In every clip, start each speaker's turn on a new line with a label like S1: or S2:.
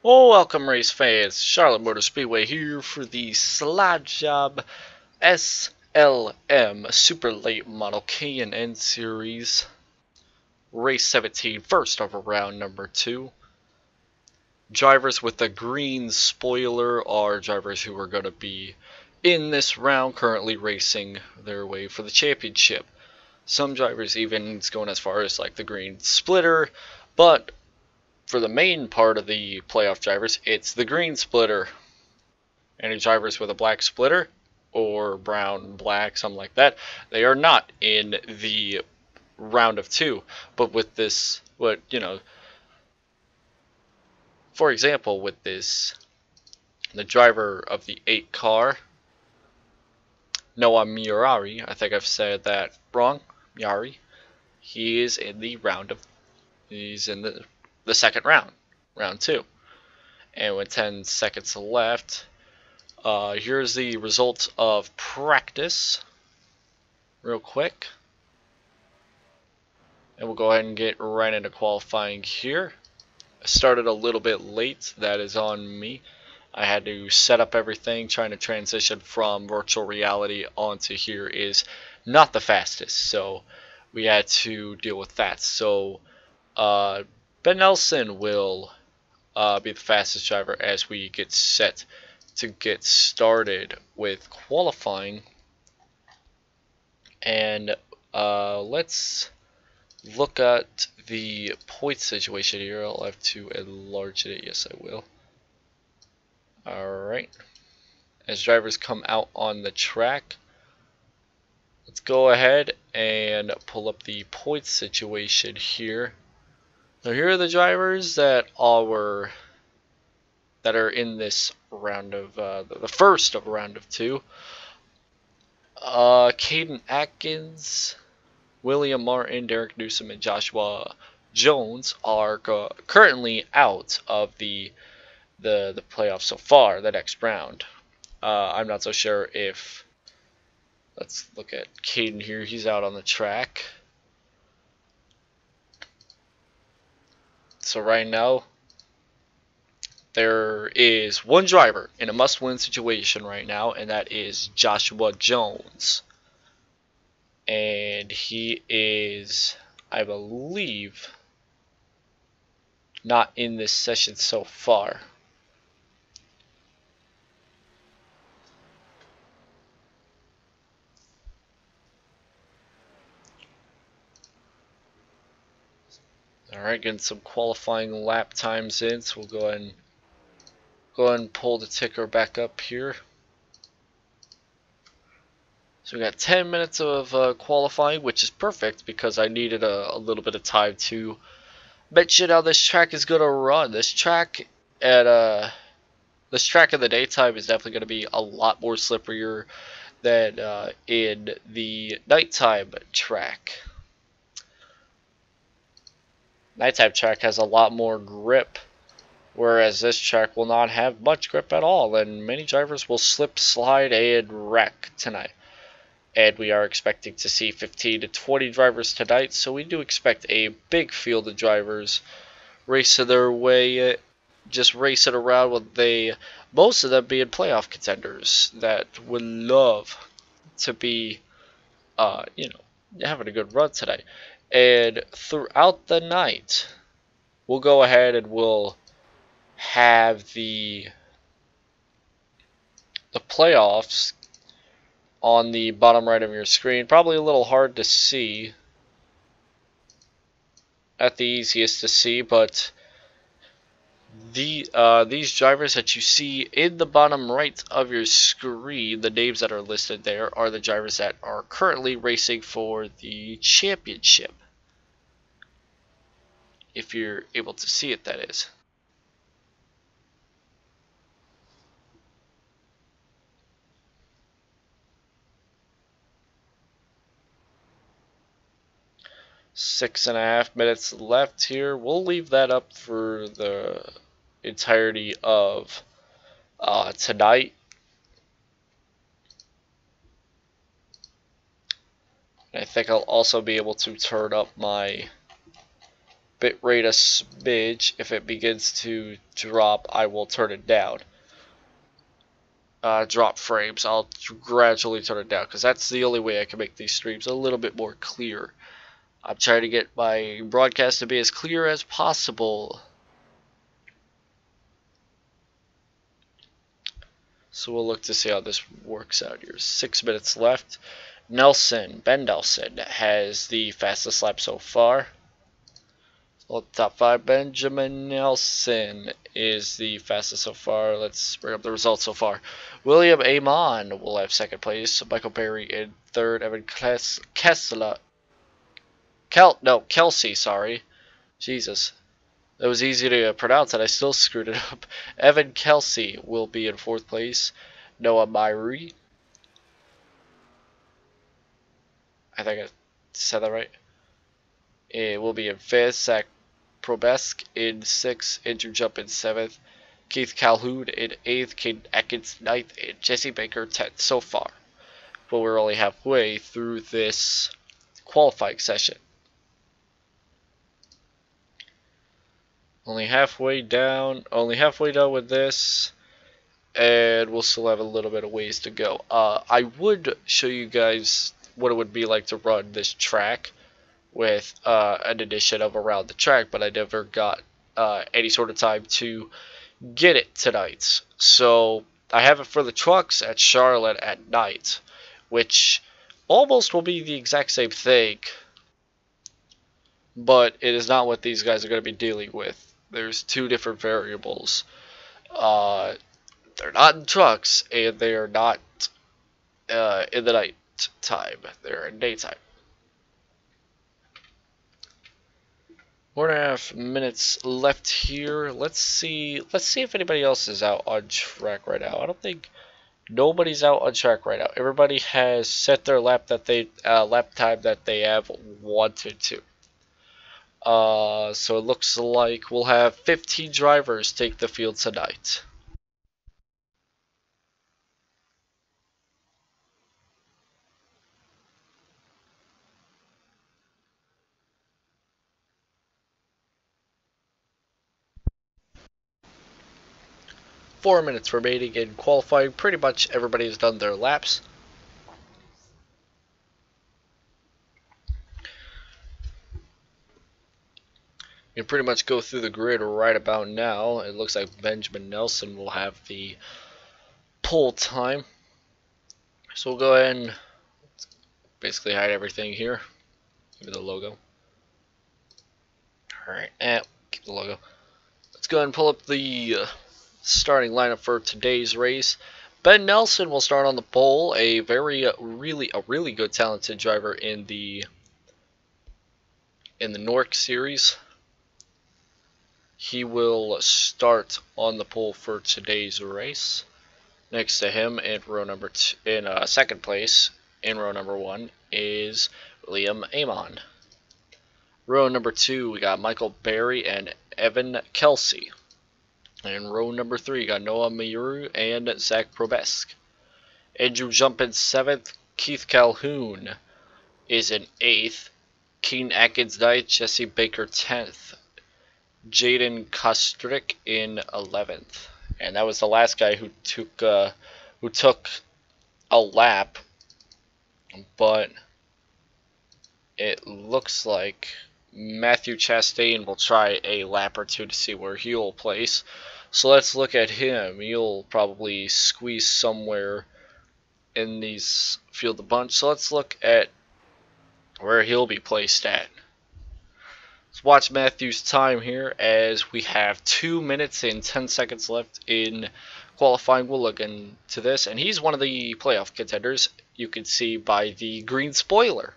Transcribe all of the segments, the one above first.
S1: Well, welcome race fans, Charlotte Motor Speedway here for the Slidejawb SLM Super Late Model K&N Series Race 17, first of round number 2. Drivers with the green spoiler are drivers who are going to be in this round currently racing their way for the championship. Some drivers even going as far as like the green splitter, but for the main part of the playoff drivers, it's the green splitter. Any drivers with a black splitter or brown, black, something like that, they are not in the round of 2. But with this, for example, with this, the driver of the 8 car, Noah Murari, I think I've said that wrong, Murari, he is in the he's in the second round, round 2. And with 10 seconds left, here's the results of practice, real quick. And we'll go ahead and get right into qualifying here. I started a little bit late, that is on me. I had to set up everything. Trying to transition from virtual reality onto here is not the fastest, so we had to deal with that. So Ben Nelson will be the fastest driver as we get set to get started with qualifying. And let's look at the point situation here. I'll have to enlarge it. Yes, I will. Alright. As drivers come out on the track, let's go ahead and pull up the point situation here. Now here are the drivers that are in this round of the first of round of 2. Caden Atkins, William Martin, Derek Newsom, and Joshua Jones are currently out of the playoffs so far, the next round. I'm not so sure if... Let's look at Caden here. He's out on the track. So right now, there is one driver in a must-win situation right now, and that is Joshua Jones. And he is, I believe, not in this session so far. Alright, getting some qualifying lap times in, so we'll go ahead and pull the ticker back up here. So we got 10 minutes of qualifying, which is perfect because I needed a little bit of time to mention how this track is gonna run. This track in the daytime is definitely gonna be a lot more slipperier than in the nighttime track. Nighttime track has a lot more grip, whereas this track will not have much grip at all, and many drivers will slip, slide, and wreck tonight. And we are expecting to see 15 to 20 drivers tonight, so we do expect a big field of drivers racing their way, just racing around with most of them being playoff contenders that would love to be, having a good run tonight. And throughout the night, we'll go ahead and we'll have the playoffs on the bottom right of your screen. Probably a little hard to see, at the easiest to see, but these drivers that you see in the bottom right of your screen, the names that are listed there, are the drivers that are currently racing for the championship. If you're able to see it, that is. Six and a half minutes left here. We'll leave that up for the entirety of tonight. And I think I'll also be able to turn up my bitrate a smidge. If it begins to drop, I will turn it down. Drop frames. I'll gradually turn it down because that's the only way I can make these streams a little bit more clear. I'm trying to get my broadcast to be as clear as possible. So we'll look to see how this works out here. 6 minutes left. Ben Nelson has the fastest lap so far. Well, top 5, Benjamin Nelson is the fastest so far. Let's bring up the results so far. William Amon will have 2nd place. Michael Berry in 3rd. Evan Kelsey, sorry. Jesus. That was easy to pronounce and I still screwed it up. Evan Kelsey will be in 4th place. Noah Myrie. I think I said that right. It will be in 5th. Zach Probesk in 6th. Andrew Jump in 7th. Keith Calhoun in 8th. Caden Atkins 9th. And Jesse Baker 10th so far. But we're only halfway through this qualifying session. Only halfway down with this, and we'll still have a little bit of ways to go. I would show you guys what it would be like to run this track with an edition of Around the Track, but I never got any sort of time to get it tonight. So I have it for the trucks at Charlotte at night, which almost will be the exact same thing, but it is not what these guys are going to be dealing with. There's 2 different variables. They're not in trucks, and they are not in the night time. They're in daytime. 4.5 minutes left here. Let's see if anybody else is out on track right now. I don't think nobody's out on track right now. Everybody has set their lap time that they have wanted to. So it looks like we'll have 15 drivers take the field tonight. Four minutes remaining in qualifying. Pretty much everybody has done their laps. You can pretty much go through the grid right about now. It looks like Benjamin Nelson will have the pole time. So we'll go ahead and basically hide everything here. Give it the logo. Alright, keep the logo. Let's go ahead and pull up the starting lineup for today's race. Ben Nelson will start on the pole, a really good talented driver in the Nork series. He will start on the pole for today's race. Next to him in row number 2, in 2nd place in row number 1 is William Amon. Row number 2 we got Michael Berry and Evan Kelsey. And in row number 3 we got Noah Myrie and Zach Probesk. Andrew Jump in 7th. Keith Calhoun is in 8th. Keen Atkins 9th. Jesse Baker 10th. Jaden Kostrick in 11th, and that was the last guy who took a lap, but it looks like Matthew Chastain will try a lap or 2 to see where he'll place. So let's look at him. He'll probably squeeze somewhere in these field of bunch. So let's look at where he'll be placed at. Let's watch Matthew's time here as we have 2 minutes and 10 seconds left in qualifying. We'll look into this, and he's one of the playoff contenders. You can see by the green spoiler.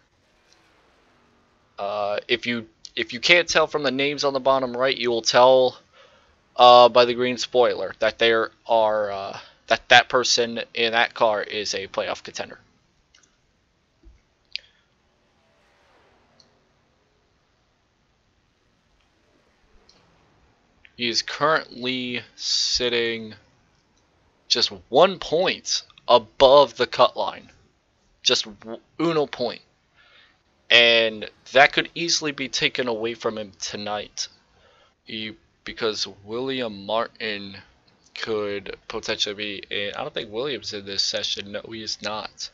S1: If you can't tell from the names on the bottom right, you will tell by the green spoiler that there are that person in that car is a playoff contender. He is currently sitting just 1 point above the cut line. Just uno point. and that could easily be taken away from him tonight. Because William Martin could potentially be in. I don't think William's in this session. No, he is not.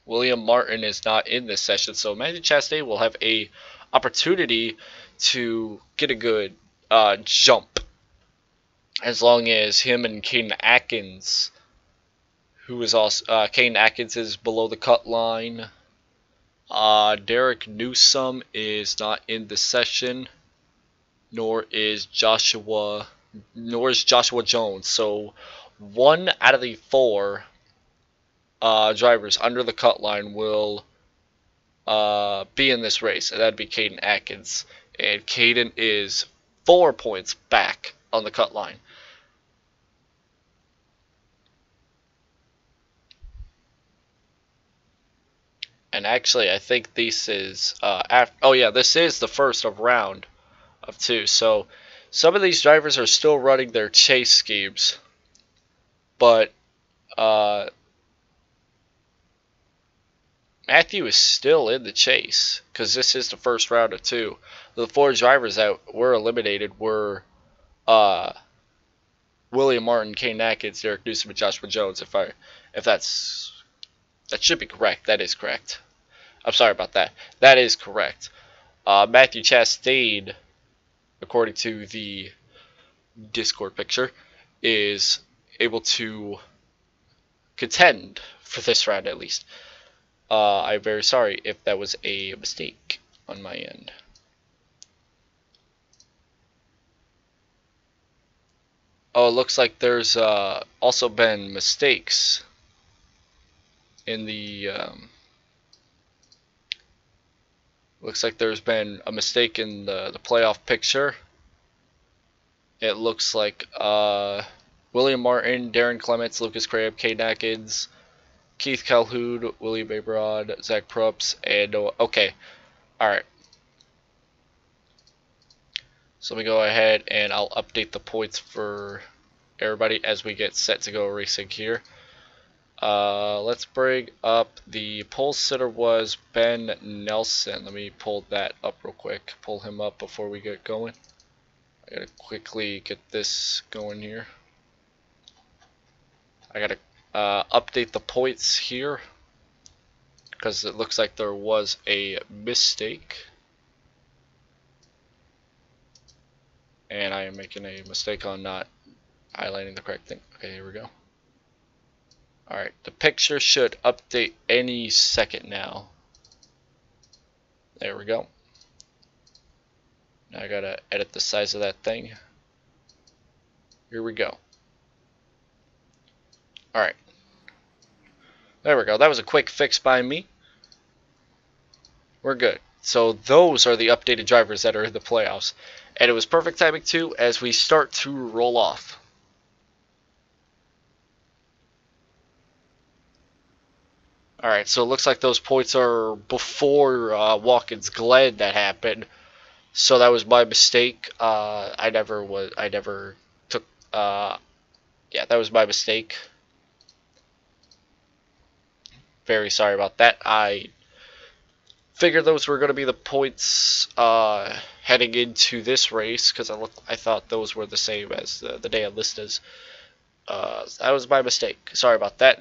S1: William Martin is not in this session, so Matthew Chastain will have a opportunity to get a good jump, as long as him and Caden Atkins, who is also Caden Atkins is below the cut line. Derek Newsom is not in the session, nor is Joshua Jones. So 1 out of the 4 drivers under the cut line will be in this race, and that'd be Caden Atkins. And Caden is 4 points back on the cut line. And actually, I think this is this is the first of round of 2. So some of these drivers are still running their chase schemes, but Matthew is still in the chase because this is the first round of 2. The 4 drivers that were eliminated were William Martin, Caden Atkins, Derek Newsom, and Joshua Jones. If that should be correct. That is correct. I'm sorry about that. That is correct. Matthew Chastain, according to the Discord picture, is able to contend for this round at least. I'm very sorry if that was a mistake on my end. Oh, it looks like there's also been mistakes in the looks like there's been a mistake in the playoff picture. It looks like William Martin, Darren Clements, Lucas Crabb, Caden Atkins, Keith Calhoun, William Abrod, Zach Prups, and okay. Alright. So let me go ahead and I'll update the points for everybody as we get set to go racing here. Let's bring up the pole sitter was Ben Nelson. Let me pull that up real quick. Pull him up before we get going. I gotta quickly get this going here. I gotta update the points here because it looks like there was a mistake. And I am making a mistake on not highlighting the correct thing. Okay, here we go. Alright, the picture should update any second now. There we go. Now I gotta edit the size of that thing. Here we go. Alright. There we go. That was a quick fix by me. We're good. So those are the updated drivers that are in the playoffs. And it was perfect timing too as we start to roll off. Alright, so it looks like those points are before Watkins Glen that happened. So that was my mistake. I never took yeah, that was my mistake. Very sorry about that. I figured those were going to be the points heading into this race because I thought those were the same as the day I listed. That was my mistake. Sorry about that.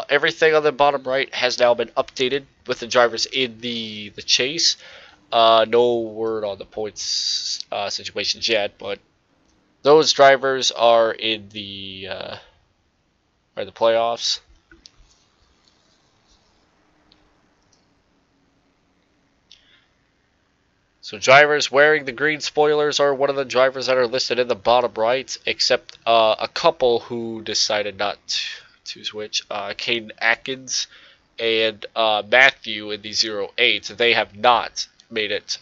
S1: Everything on the bottom right has now been updated with the drivers in the chase. No word on the points situations yet, but those drivers are in the playoffs. So drivers wearing the green spoilers are one of the drivers that are listed in the bottom right, except a couple who decided not to switch. Caden Atkins and Matthew in the 08. They have not made it.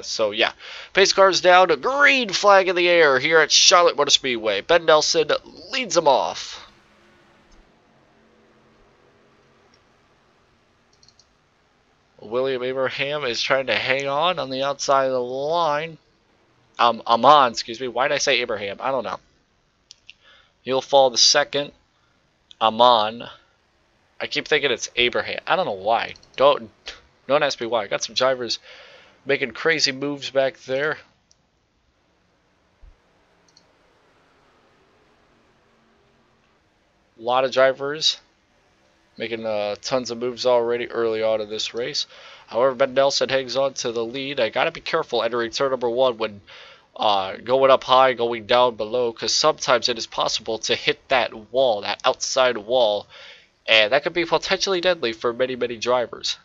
S1: So yeah, pace cars down, green flag in the air here at Charlotte Motor Speedway. Ben Nelson leads them off. William Abraham is trying to hang on the outside of the line. Amon, excuse me. Why did I say Abraham? I don't know. He'll fall to second. Amon. I keep thinking it's Abraham. I don't know why. Don't ask me why. I got some drivers making crazy moves back there. A lot of drivers making tons of moves already early on in this race. However, Ben Nelson hangs on to the lead. I gotta be careful entering turn number 1 when going up high, going down below, because sometimes it is possible to hit that wall, that outside wall, and that could be potentially deadly for many, many drivers.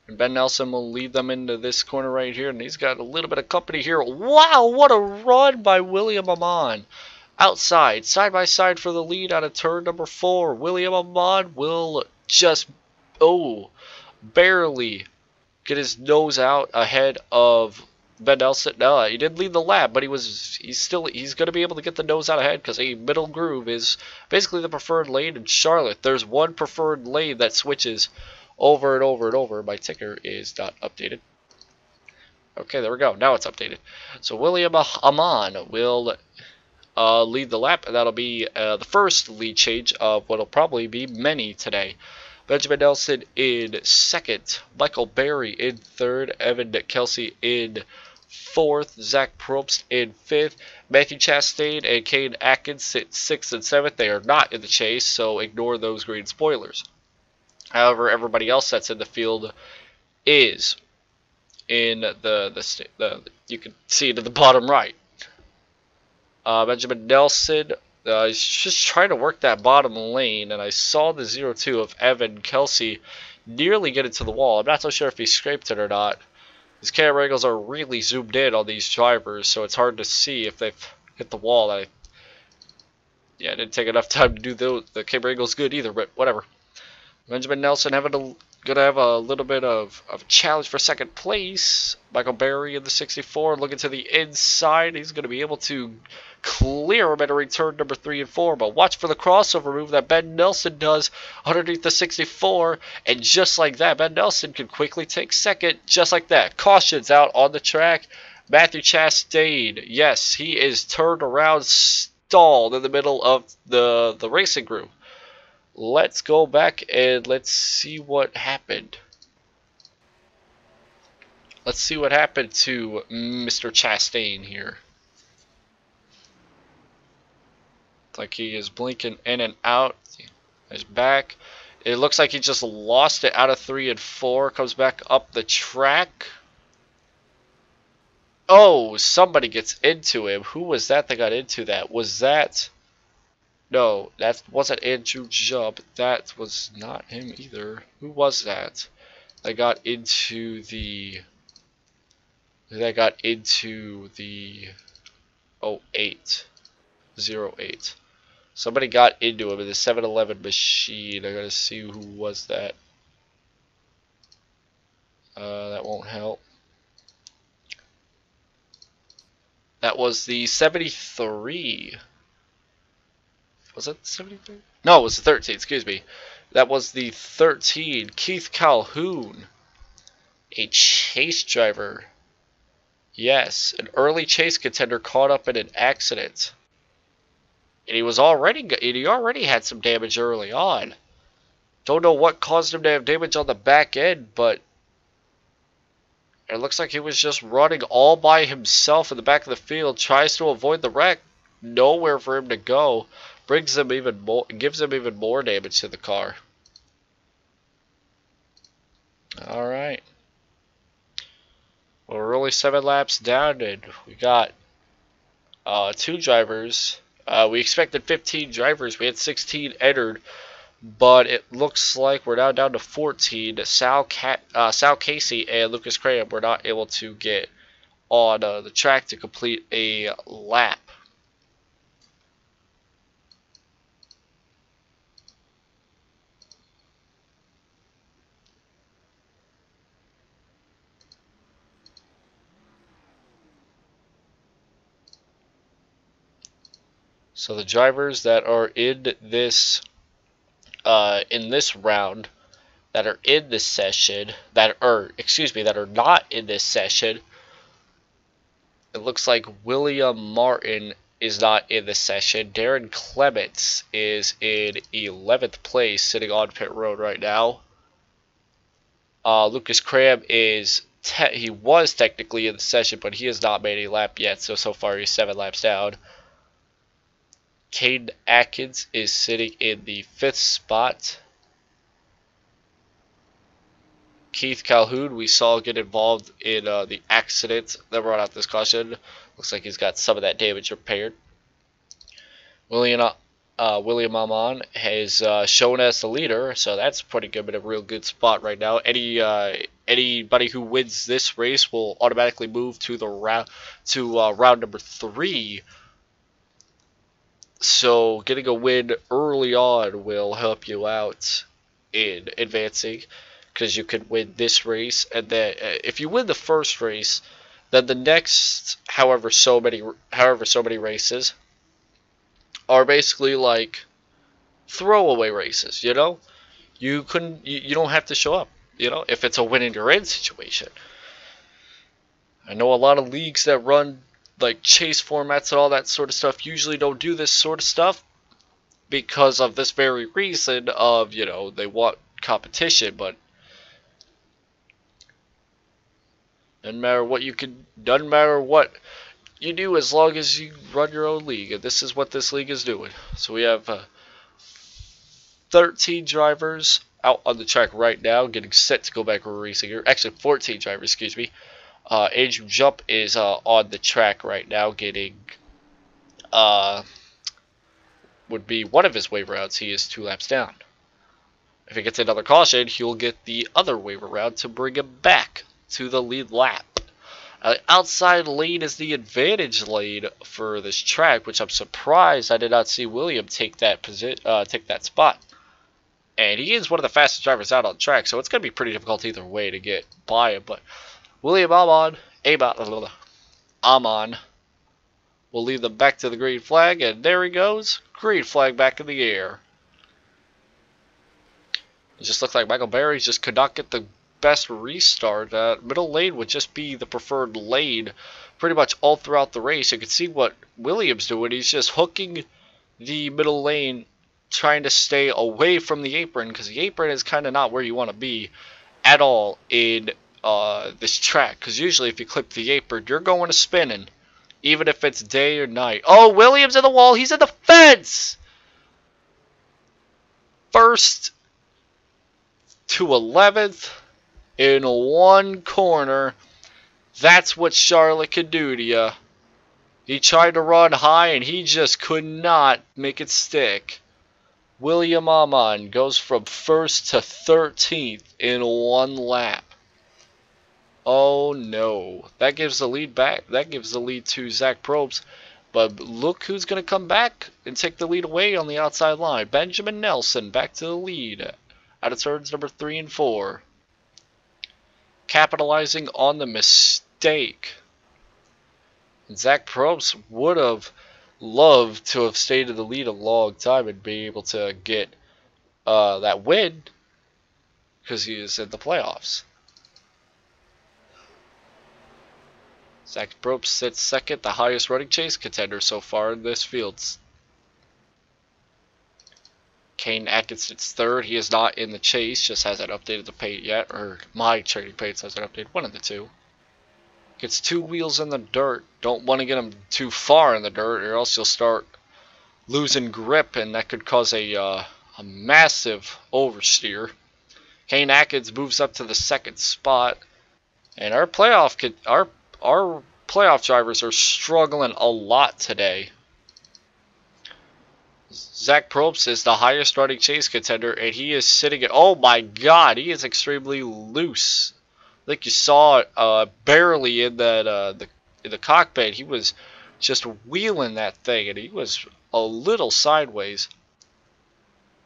S1: And Ben Nelson will lead them into this corner right here, and he's got a little bit of company here. Wow, what a run by William Amon. Outside, side by side for the lead out of turn number 4. William Amon will just, barely get his nose out ahead of Ben Nelson. No, he did lead the lap, but he's going to be able to get the nose out ahead because a middle groove is basically the preferred lane in Charlotte. There's one preferred lane that switches over and over and over. My ticker is not updated. Okay, there we go. Now it's updated. So William Amon will lead the lap, and that'll be the first lead change of what'll probably be many today. Benjamin Nelson in second, Michael Berry in third, Evan Kelsey in fourth, Zach Probst in fifth, Matthew Chastain and Kane Atkins sit sixth and seventh. They are not in the chase, so ignore those green spoilers. However, everybody else that's in the field is in the you can see it at the bottom right. Benjamin Nelson is just trying to work that bottom lane, and I saw the 0-2 of Evan Kelsey nearly get into the wall. I'm not so sure if he scraped it or not. His camera angles are really zoomed in on these drivers, so it's hard to see if they've hit the wall. I didn't take enough time to do the camera angles good either, but whatever. Benjamin Nelson gonna have a little bit of a challenge for second place. Michael Berry in the 64 looking to the inside. He's gonna be able to clear him entering turn number 3 and 4, but watch for the crossover move that Ben Nelson does underneath the 64, and just like that, Ben Nelson can quickly take second, just like that. Cautions out on the track. Matthew Chastain, yes, he is turned around, stalled in the middle of the racing group. Let's go back and let's see what happened. Let's see what happened to Mr. Chastain here. Like he is blinking in and out. He's back. It looks like he just lost it out of 3 and 4. Comes back up the track. Oh, somebody gets into him. Who was that got into that? Was that... No, that wasn't Andrew Jubb. That was not him either. Who was that? That got into the 08. Somebody got into him in the 7-Eleven machine. I gotta see who was that. That won't help. That was the 73. Was it 73? No, it was the 13, excuse me. That was the 13, Keith Calhoun. A chase driver. Yes, an early chase contender caught up in an accident. And he already had some damage early on. Don't know what caused him to have damage on the back end, but it looks like he was just running all by himself in the back of the field, tries to avoid the wreck. Nowhere for him to go. Brings him even more, gives him even more damage to the car. All right. Well, we're only 7 laps down, and we got 2 drivers. We expected 15 drivers. We had 16 entered, but it looks like we're now down to 14. Sal Casey and Lucas Cram were not able to get on the track to complete a lap. So the drivers that are in this round, that are in this session, that are not in this session, it looks like William Martin is not in the session. Darren Clements is in 11th place, sitting on pit road right now. Lucas Cram is he was technically in the session, but he has not made a lap yet. So far he's 7 laps down. Caden Atkins is sitting in the 5th spot. Keith Calhoun, we saw get involved in the accident that brought out this caution. Looks like he's got some of that damage repaired. William Amon has shown as the leader, so that's putting him in a real good spot right now. Anybody who wins this race will automatically move to the round number 3. So getting a win early on will help you out in advancing, because you can win this race, and then if you win the first race, then the next however so many races are basically like throwaway races. You know, you don't have to show up. You know, if it's a win in your end situation. I know a lot of leagues that run like chase formats and all that sort of stuff usually don't do this sort of stuff because of this very reason of, you know, they want competition. But doesn't matter what you do as long as you run your own league, and this is what this league is doing. So we have 13 drivers out on the track right now, getting set to go back racing here. Actually, 14 drivers, excuse me. Andrew Jump is on the track right now, getting would be one of his waiver rounds. He is 2 laps down. If he gets another caution, he'll get the other waiver round to bring him back to the lead lap. Outside lane is the advantage lane for this track, which I'm surprised I did not see William take that spot. And he is one of the fastest drivers out on the track, so it's going to be pretty difficult either way to get by him. But William Amon will lead them back to the green flag, and there he goes. Green flag back in the air. It just looks like Michael Berry just could not get the best restart. Middle lane would just be the preferred lane pretty much all throughout the race. You can see what Williams doing. He's just hooking the middle lane, trying to stay away from the apron, because the apron is kind of not where you want to be at all in this track, because usually if you clip the apron, you're going to spinning, even if it's day or night. Oh, Williams in the wall. He's in the fence. First to 11th in one corner. That's what Charlotte could do to you. He tried to run high, and he just could not make it stick. William Amon goes from 1st to 13th in one lap. Oh no. That gives the lead back. That gives the lead to Zach Probst. But look who's going to come back and take the lead away on the outside line. Benjamin Nelson back to the lead out of turns number 3 and 4. Capitalizing on the mistake. And Zach Probst would have loved to have stayed in the lead a long time and be able to get that win, because he is in the playoffs. Zach Probst sits second, the highest running chase contender so far in this field. Kane Atkins sits third. He is not in the chase, just hasn't updated the paint yet, or my trading paints hasn't updated, one of the two. Gets 2 wheels in the dirt. Don't want to get him too far in the dirt, or else you'll start losing grip, and that could cause a massive oversteer. Kane Atkins moves up to the 2nd spot, and our playoff drivers are struggling a lot today. Zach Probst is the highest running chase contender, and he is sitting at, oh my god, he is extremely loose. I think you saw it barely in that in the cockpit. He was just wheeling that thing, and he was a little sideways.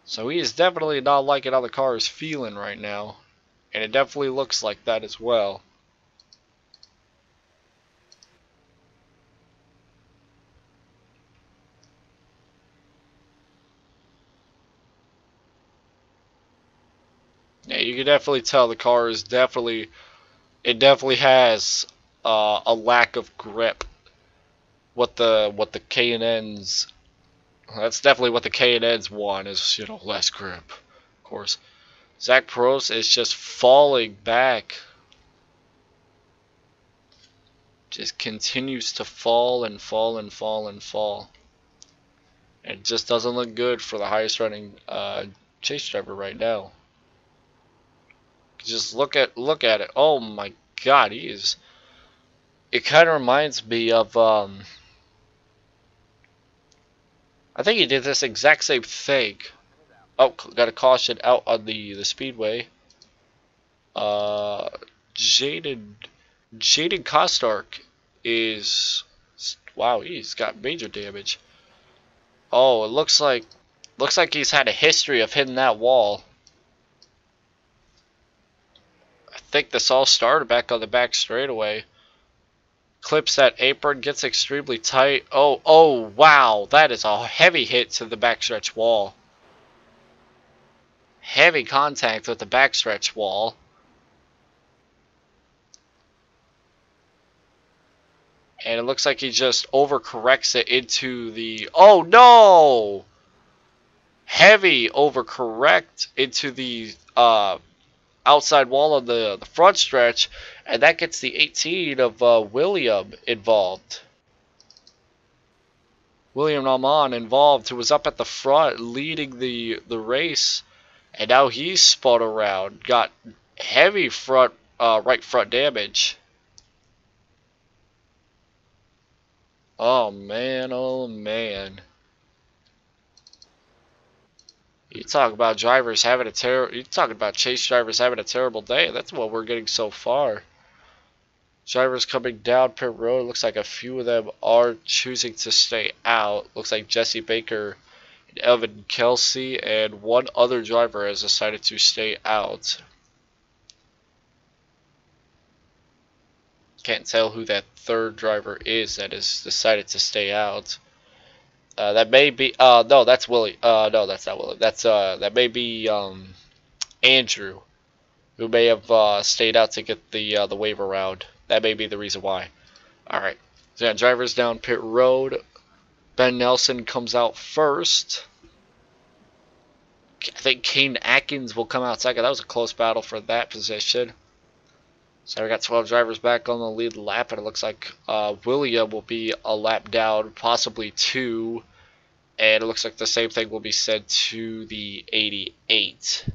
S1: So he is definitely not liking how the car is feeling right now, and it definitely looks like that as well. Yeah, you can definitely tell the car is definitely has a lack of grip what the K&N's. That's definitely what the K&N's want is, you know, less grip, of course. Zach Prost is just falling back. Just continues to fall and fall and fall and fall. It just doesn't look good for the highest running chase driver right now. Just look at it. Oh my God, he is. It kind of reminds me of I think he did this exact same thing. Oh, got a caution out on the speedway. Jaden Kostark is, wow, he's got major damage. Oh, it looks like he's had a history of hitting that wall. I think this all started back on the back straightaway. Clips that apron, gets extremely tight. Oh, wow, that is a heavy hit to the backstretch wall. Heavy contact with the backstretch wall. And it looks like he just overcorrects it into the... Oh, no! Heavy overcorrect into the outside wall on the front stretch. And that gets the 18 of William involved. William Nauman involved, who was up at the front leading the race. And now he's spun around. Got heavy front right front damage. Oh man, oh man. You talk about drivers having a you talking about chase drivers having a terrible day. That's what we're getting so far. Drivers coming down pit road. Looks like a few of them are choosing to stay out. Looks like Jesse Baker and Evan Kelsey and one other driver has decided to stay out. Can't tell who that third driver is that has decided to stay out. That may be no, that's Willie. No, that's not Willie. That's that may be Andrew, who may have stayed out to get the waiver round. That may be the reason why. All right, so yeah, drivers down pit road. Ben Nelson comes out first. I think Kane Atkins will come out second. That was a close battle for that position. So we got 12 drivers back on the lead lap, and it looks like William will be a lap down, possibly 2. And it looks like the same thing will be said to the 88.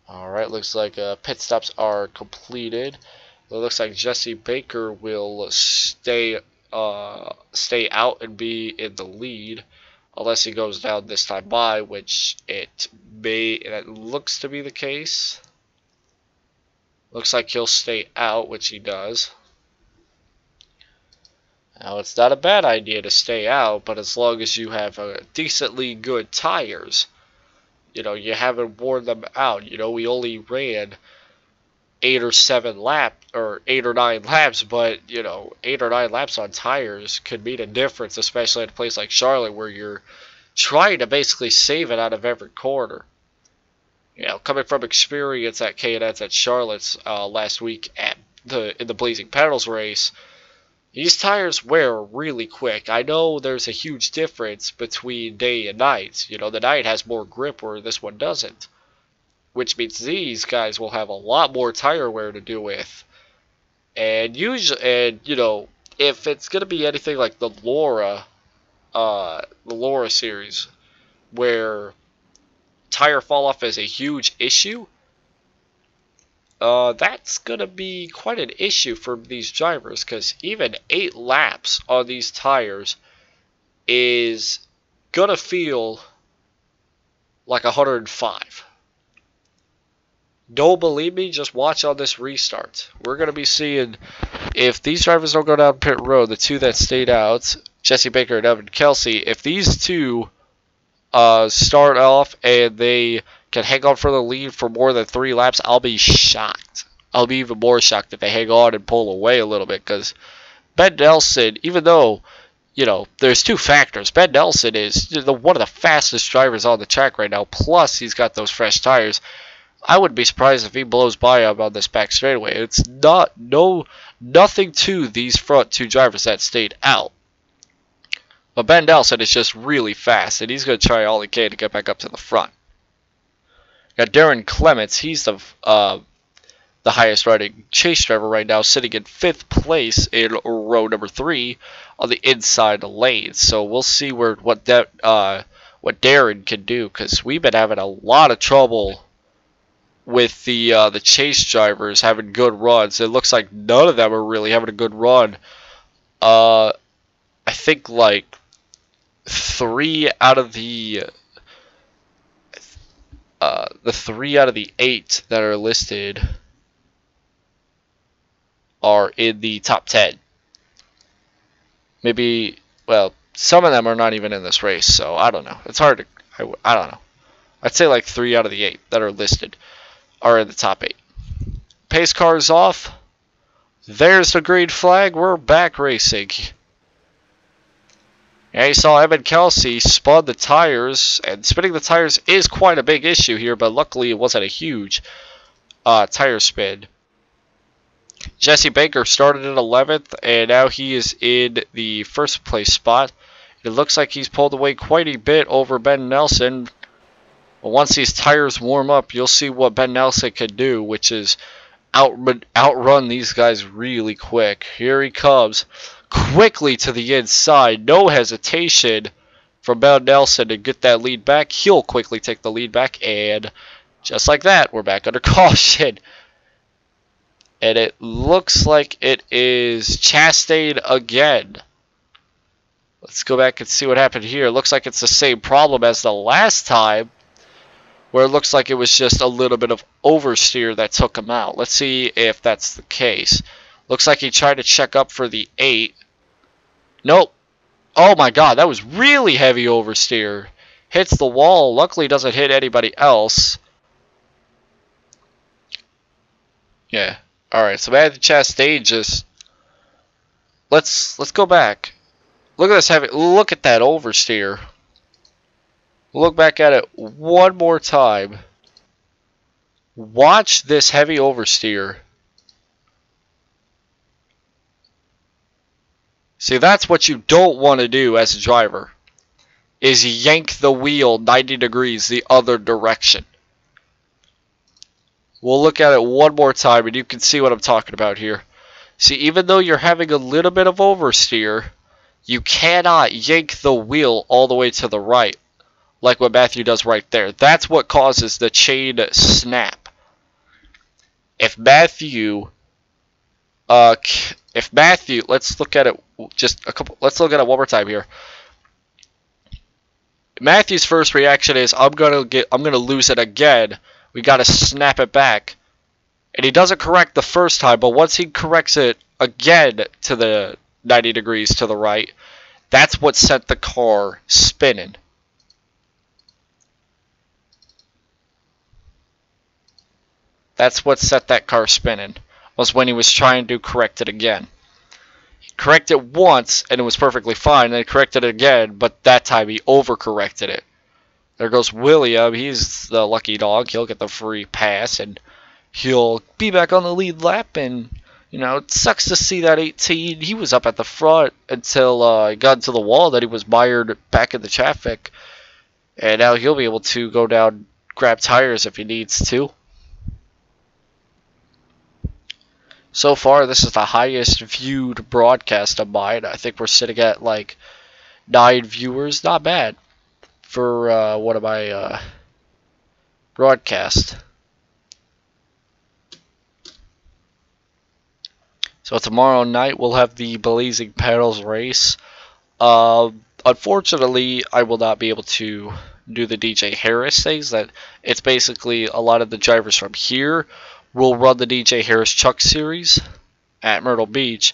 S1: Alright, looks like pit stops are completed. It looks like Jesse Baker will stay out and be in the lead. Unless he goes down this time by, which it looks to be the case. Looks like he'll stay out, which he does. Now, it's not a bad idea to stay out, but as long as you have decently good tires. You know, you haven't worn them out. You know, we only ran 8 or 9 laps, but, you know, 8 or 9 laps on tires could mean a difference, especially at a place like Charlotte where you're trying to basically save it out of every corner. You know, coming from experience at K&N's at Charlotte's last week in the Blazing Pedals race, these tires wear really quick. I know there's a huge difference between day and night. You know, the night has more grip where this one doesn't. Which means these guys will have a lot more tire wear to do with. And usually, you know, if it's gonna be anything like the Laura series, where tire fall off is a huge issue, that's gonna be quite an issue for these drivers, because even 8 laps on these tires is gonna feel like 105. Don't believe me? Just watch on this restart. We're going to be seeing, if these drivers don't go down pit road, the 2 that stayed out, Jesse Baker and Evan Kelsey, if these 2 start off and they can hang on for the lead for more than 3 laps, I'll be shocked. I'll be even more shocked if they hang on and pull away a little bit, because Ben Nelson, even though, you know, there's 2 factors. Ben Nelson is one of the fastest drivers on the track right now, plus he's got those fresh tires. I wouldn't be surprised if he blows by him on this back straightaway. It's nothing to these front two drivers that stayed out. But Ben Nelson is just really fast, and he's going to try all he can to get back up to the front. Got Darren Clements. He's the highest rated chase driver right now, sitting in 5th place in row number 3 on the inside lane. So we'll see what Darren can do, because we've been having a lot of trouble with the chase drivers having good runs. It looks like none of them are really having a good run. I think like 3 out of the 8 that are listed are in the top 10. Maybe, well, some of them are not even in this race, so I don't know. It's hard to, I don't know. I'd say like 3 out of the 8 that are listed are in the top 8. Pace car is off. There's the green flag. We're back racing. Yeah, you saw Evan Kelsey spun the tires, and spinning the tires is quite a big issue here, but luckily it wasn't a huge tire spin. Jesse Baker started in 11th, and now he is in the 1st place spot. It looks like he's pulled away quite a bit over Ben Nelson. But once these tires warm up, you'll see what Ben Nelson can do, which is outrun these guys really quick. Here he comes. Quickly to the inside, no hesitation from Ben Nelson to get that lead back. He'll quickly take the lead back, and just like that, we're back under caution. And it looks like it is Chastain again. Let's go back and see what happened here. It looks like it's the same problem as the last time, where it looks like it was just a little bit of oversteer that took him out. Let's see if that's the case. Looks like he tried to check up for the 8. Nope. Oh my god, that was really heavy oversteer. Hits the wall. Luckily doesn't hit anybody else. Yeah. Alright, so Matthew Chastain just... Let's go back. Look at this heavy... Look at that oversteer. Look back at it one more time. Watch this heavy oversteer. See, that's what you don't want to do as a driver, is yank the wheel 90 degrees the other direction. We'll look at it one more time and you can see what I'm talking about here. See, even though you're having a little bit of oversteer, you cannot yank the wheel all the way to the right, like what Matthew does right there. That's what causes the chain snap. If Matthew, let's look at it let's look at it one more time here. Matthew's first reaction is, I'm gonna lose it again. We gotta snap it back. And he doesn't correct the first time, but once he corrects it again to the 90 degrees to the right, that's what set the car spinning. That's what set that car spinning, was when he was trying to correct it again. He corrected it once and it was perfectly fine, then he corrected it again, but that time he overcorrected it. There goes William. He's the lucky dog. He'll get the free pass and he'll be back on the lead lap. And, you know, it sucks to see that 18. He was up at the front until he got into the wall. Then he was mired back in the traffic. And now he'll be able to go down, grab tires if he needs to. So far, this is the highest viewed broadcast of mine. I think we're sitting at like 9 viewers. Not bad for one of my broadcasts. So tomorrow night we'll have the Blazing Pedals race. Unfortunately, I will not be able to do the DJ Harris things. That it's basically a lot of the drivers from here will run the DJ Harris Truck Series at Myrtle Beach.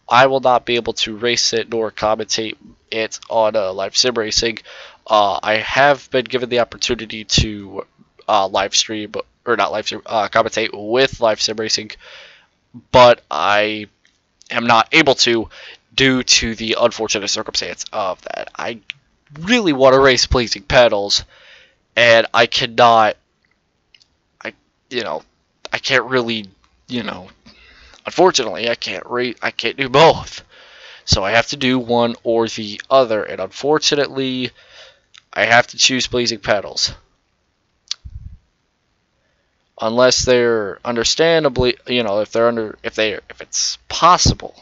S1: I will not be able to race it nor commentate it on live sim racing. I have been given the opportunity to live stream, or not live stream, commentate with live sim racing, but I am not able to due to the unfortunate circumstance of that. I really want to race Blazing Pedals, and I cannot. you know, I can't really, you know, unfortunately, I can't do both. So I have to do one or the other, and unfortunately, I have to choose Blazing Petals. Unless they're understandably, you know, if it's possible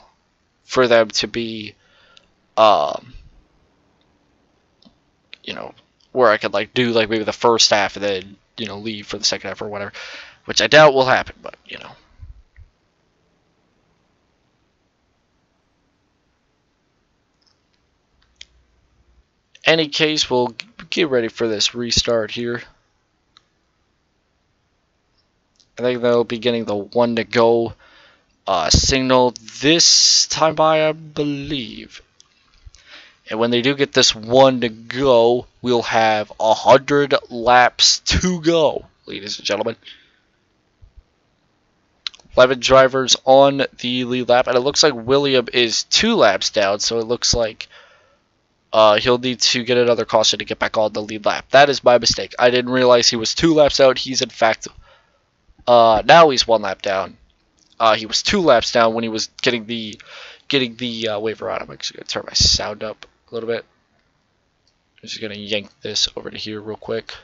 S1: for them to be, you know, where I could like do like maybe the first half and then, you know, leave for the second half or whatever, which I doubt will happen, but you know. Any case, we'll get ready for this restart here. I think they'll be getting the 1 to go signal this time by, I believe. And when they do get this 1 to go, we'll have 100 laps to go, ladies and gentlemen. 11 drivers on the lead lap, and it looks like William is 2 laps down, so it looks like he'll need to get another caution to get back on the lead lap. That is my mistake. I didn't realize he was 2 laps out. He's in fact, now he's 1 lap down. He was 2 laps down when he was getting the waiver on. I'm actually gonna turn my sound up a little bit. I'm just gonna yank this over to here real quick.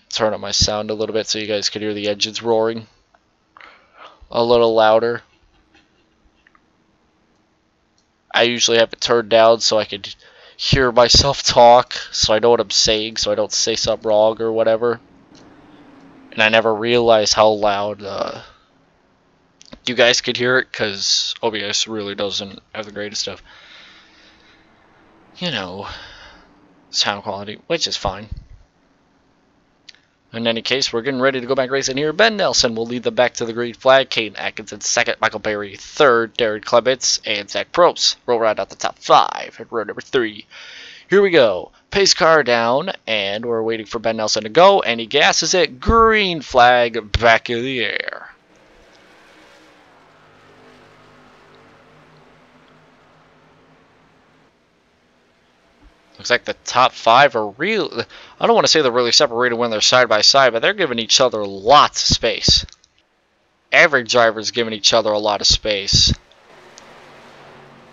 S1: Turn up my sound a little bit so you guys can hear the engines roaring a little louder. I usually have it turned down so I can hear myself talk, so I know what I'm saying, so I don't say something wrong or whatever. And I never realized how loud you guys could hear it, because OBS really doesn't have the greatest stuff, you know, sound quality, which is fine. In any case, we're getting ready to go back racing here. Ben Nelson will lead them back to the green flag. Caden Atkins in second. Michael Berry third. Darren Clements and Zach Probst roll right out the top 5 at row number 3. Here we go. Pace car down, and we're waiting for Ben Nelson to go, and he gasses it. Green flag back in the air. Looks like the top 5 are real. I don't want to say they're really separated when they're side by side, but they're giving each other lots of space. Every driver's giving each other a lot of space.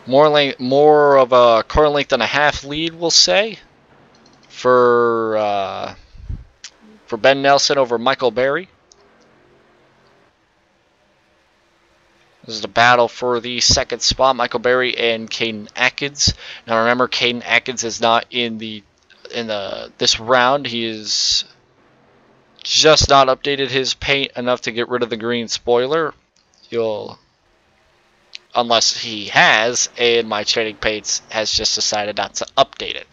S1: More of a car length and a half lead, we'll say, for Ben Nelson over Michael Berry. This is the battle for the second spot, Michael Berry and Caden Atkins. Now remember, Caden Atkins is not in this round. He is just not updated his paint enough to get rid of the green spoiler. Unless he has, and my trading paints has just decided not to update it.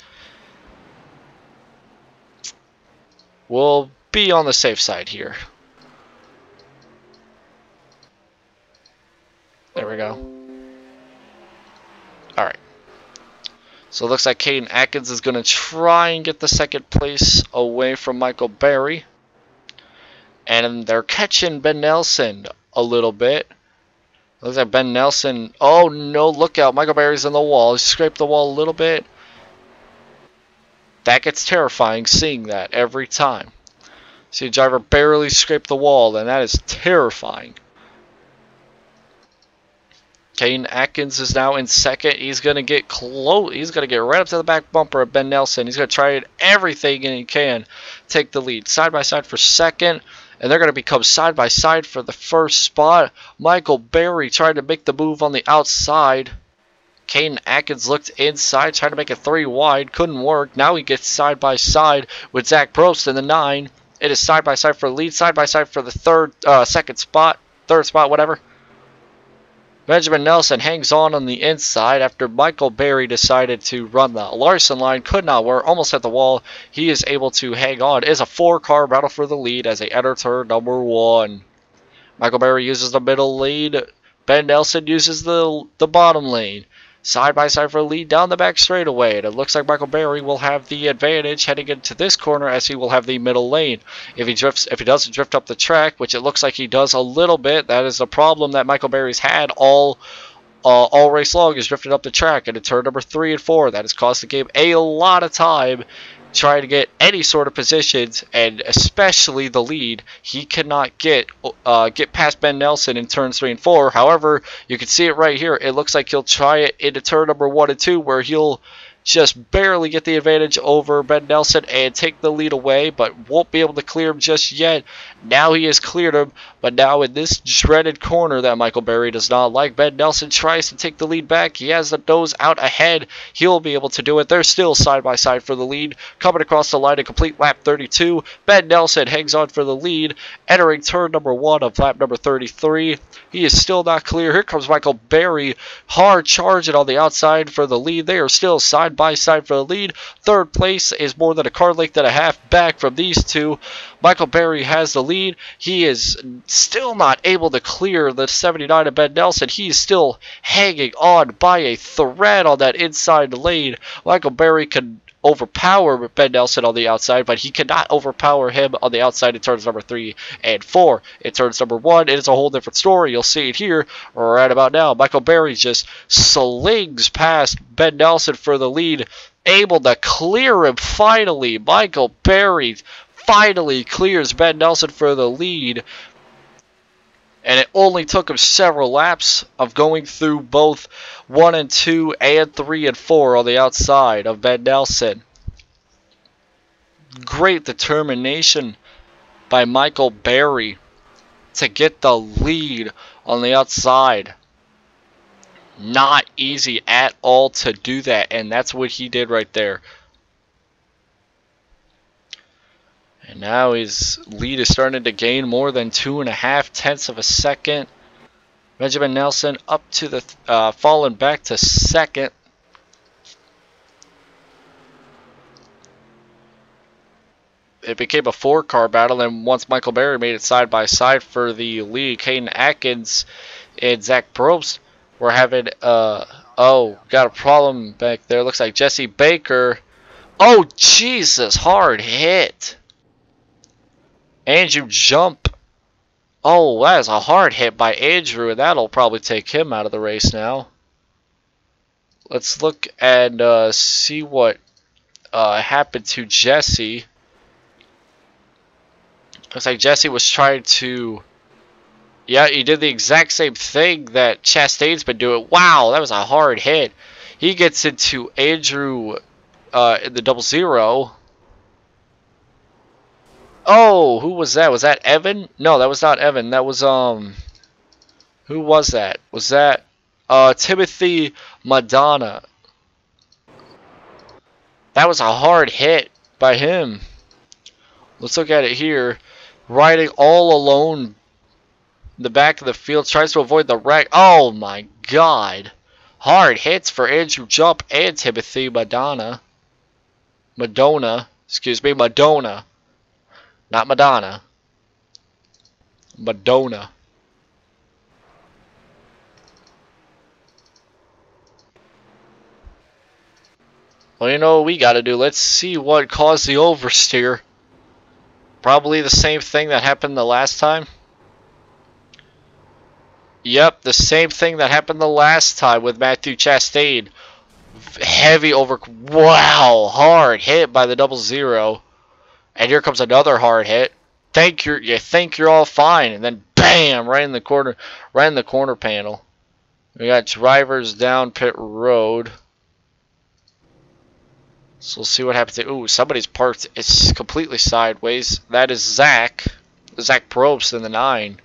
S1: We'll be on the safe side here. There we go. Alright. So it looks like Caden Atkins is going to try and get the second place away from Michael Berry. And they're catching Ben Nelson a little bit. Looks like Ben Nelson. Oh no, look out. Michael Berry's in the wall. He scraped the wall a little bit. That gets terrifying seeing that every time. See a driver barely scrape the wall, and that is terrifying. Caden Atkins is now in second. He's going to get close. He's going to get right up to the back bumper of Ben Nelson. He's going to try everything he can take the lead. Side by side for second. And they're going to become side by side for the first spot. Michael Berry tried to make the move on the outside. Caden Atkins looked inside, tried to make it 3 wide. Couldn't work. Now he gets side by side with Zach Probst in the 9. It is side by side for the lead. Side by side for the third spot, whatever. Benjamin Nelson hangs on the inside after Michael Berry decided to run the Larson line. Could not work. Almost hit the wall. He is able to hang on. It is a 4-car battle for the lead as they enter turn number 1. Michael Berry uses the middle lane. Ben Nelson uses the bottom lane. Side by side for the lead down the back straightaway. And it looks like Michael Berry will have the advantage heading into this corner as he will have the middle lane. If he doesn't drift up the track, which it looks like he does a little bit, that is a problem that Michael Berry's had all race long, is drifted up the track into turn number 3 and 4. That has cost the game a lot of time. try to get any sort of positions, and especially the lead. He cannot get past Ben Nelson in turns 3 and 4. However, you can see it right here. It looks like he'll try it into turn number 1 and 2, where he'll just barely get the advantage over Ben Nelson and take the lead away, but won't be able to clear him just yet. Now he has cleared him, but now in this dreaded corner that Michael Berry does not like, Ben Nelson tries to take the lead back. He has the nose out ahead. He'll be able to do it. They're still side by side for the lead. Coming across the line to complete lap 32, Ben Nelson hangs on for the lead, entering turn number 1 of lap number 33. He is still not clear. Here comes Michael Berry, hard charging on the outside for the lead. They are still side by side for the lead. Third place is more than a car length and a half back from these two. Michael Berry has the lead. He is still not able to clear the 79 of Ben Nelson. He is still hanging on by a thread on that inside lane. Michael Berry can overpower Ben Nelson on the outside, but he cannot overpower him on the outside in turns number 3 and 4. In turns number 1, it is a whole different story. You'll see it here right about now. Michael Berry just slings past Ben Nelson for the lead, able to clear him finally. Michael Berry finally clears Ben Nelson for the lead. And it only took him several laps of going through both 1 and 2 and 3 and 4 on the outside of Ben Nelson. Great determination by Michael Berry to get the lead on the outside. Not easy at all to do that, and that's what he did right there. And now his lead is starting to gain more than 2.5 tenths of a second. Benjamin Nelson up to the falling back to second. It became a 4-car battle, and once Michael Berry made it side by side for the lead, Caden Atkins and Zach Probst were having got a problem back there. Looks like Jesse Baker. Oh Jesus, hard hit. Andrew jump. Oh, that is a hard hit by Andrew, and that'll probably take him out of the race now. Let's look and see what happened to Jesse. Looks like Jesse was trying to... Yeah, he did the exact same thing that Chastain's been doing. Wow, that was a hard hit. He gets into Andrew in the 00. Oh, who was that? Was that Evan? No, that was not Evan. That was, who was that? Was that, Timothy Madonna? That was a hard hit by him. Let's look at it here. Riding all alone in the back of the field. Tries to avoid the wreck. Oh, my God. Hard hits for Andrew Jump and Timothy Madonna. Excuse me, Madonna. Not Madonna. Madonna. Well, you know what we gotta do. Let's see what caused the oversteer. Probably the same thing that happened the last time. Yep, the same thing that happened the last time with Matthew Chastain. Heavy over... Wow, hard hit by the 00. And here comes another hard hit. You think you're all fine, and then bam, right in the corner panel. We got drivers down pit road. So we'll see what happens. Ooh, somebody's parked. It's completely sideways. That is Zach Probst in the 9.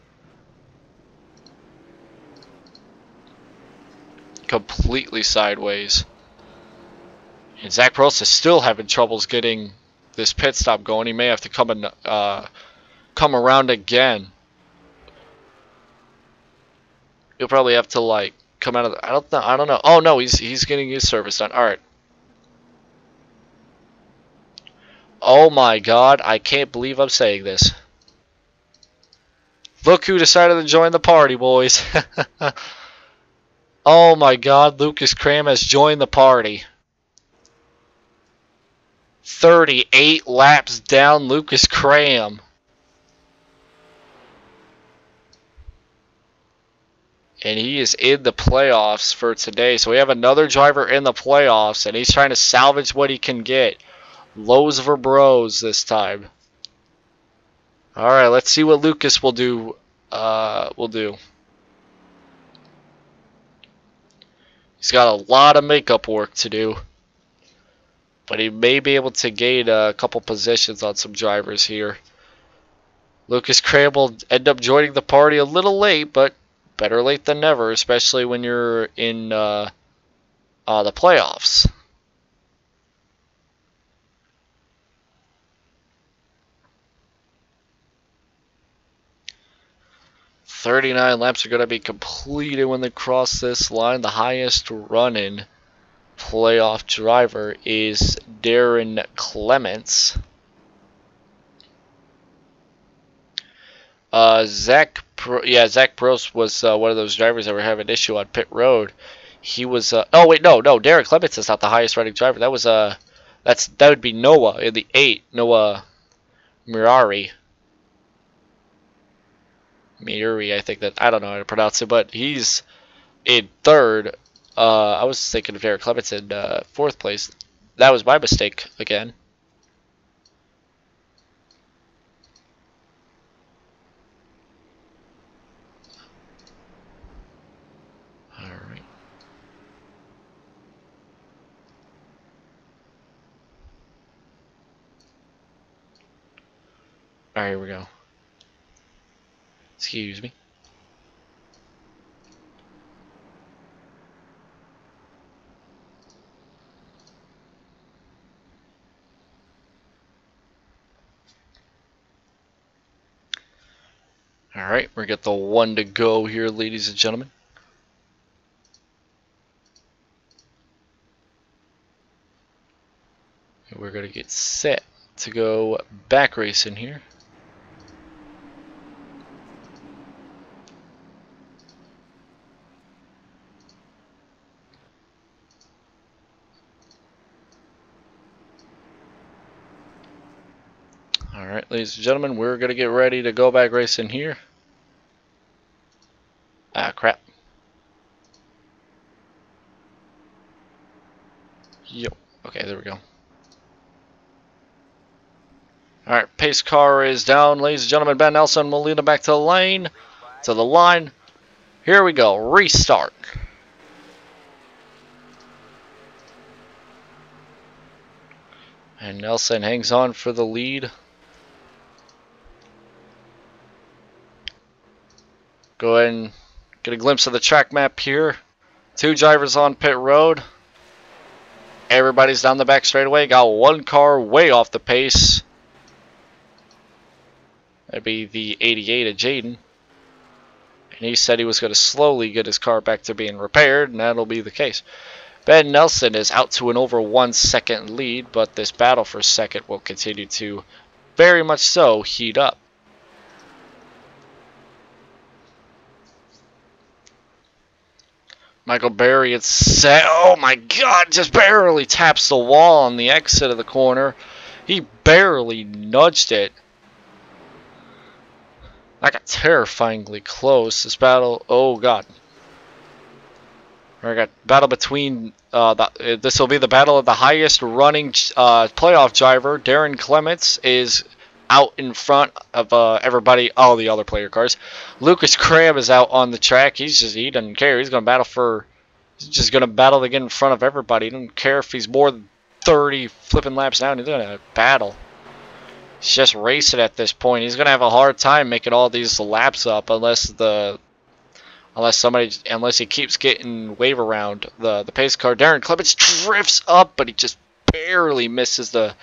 S1: Completely sideways. And Zach Probst is still having troubles getting this pit stop going. He may have to come around again. He'll probably have to like come out of the, I don't know. Oh no, he's getting his service done. All right. Oh my God, I can't believe I'm saying this. Look who decided to join the party, boys. Oh my God, Lucas Cram has joined the party. 38 laps down Lucas Cram. And he is in the playoffs for today. So we have another driver in the playoffs, and he's trying to salvage what he can get. Lows for bros this time. Alright, let's see what Lucas will do. He's got a lot of makeup work to do. But he may be able to gain a couple positions on some drivers here. Lucas Cram will end up joining the party a little late, but better late than never, especially when you're in the playoffs. "39 laps are going to be completed when they cross this line. The highest running playoff driver is Darren Clements. Zach Prost was one of those drivers that were having an issue on pit road. He was oh wait, no, Darren Clements is not the highest running driver. That was that would be Noah in the 8. Noah Mirai, I think that, I don't know how to pronounce it, but he's in 3rd. I was thinking of Darren Clements in 4th place. That was my mistake again. Alright. Alright, here we go. Excuse me. Alright, we got the 1 to go here, ladies and gentlemen. And we're going to get set to go back racing here. Alright, ladies and gentlemen, we're going to get ready to go back racing here. Ah, crap. Yep. Okay, there we go. Alright, pace car is down, ladies and gentlemen. Ben Nelson will lead him back to the lane, to the line. Here we go. Restart. And Nelson hangs on for the lead. Go ahead and get a glimpse of the track map here. 2 drivers on pit road. Everybody's down the back straightaway. Got 1 car way off the pace. That'd be the 88 of Jaden. And he said he was going to slowly get his car back to being repaired, and that'll be the case. Ben Nelson is out to an over 1 second lead, but this battle for second will continue to very much so heat up. Michael Berry is set. Oh my god, just barely taps the wall on the exit of the corner. He barely nudged it. That got terrifyingly close. This battle, oh god. We got battle between, this will be the battle of the highest running playoff driver. Darren Clements is out in front of everybody, all the other player cars. Lucas Cram is out on the track. He doesn't care. He's just gonna battle to get in front of everybody. He doesn't care if he's more than 30 flipping laps down. He's gonna battle. He's just racing at this point. He's gonna have a hard time making all these laps up unless he keeps getting wave around the pace car. Darren Clements drifts up, but he just barely misses the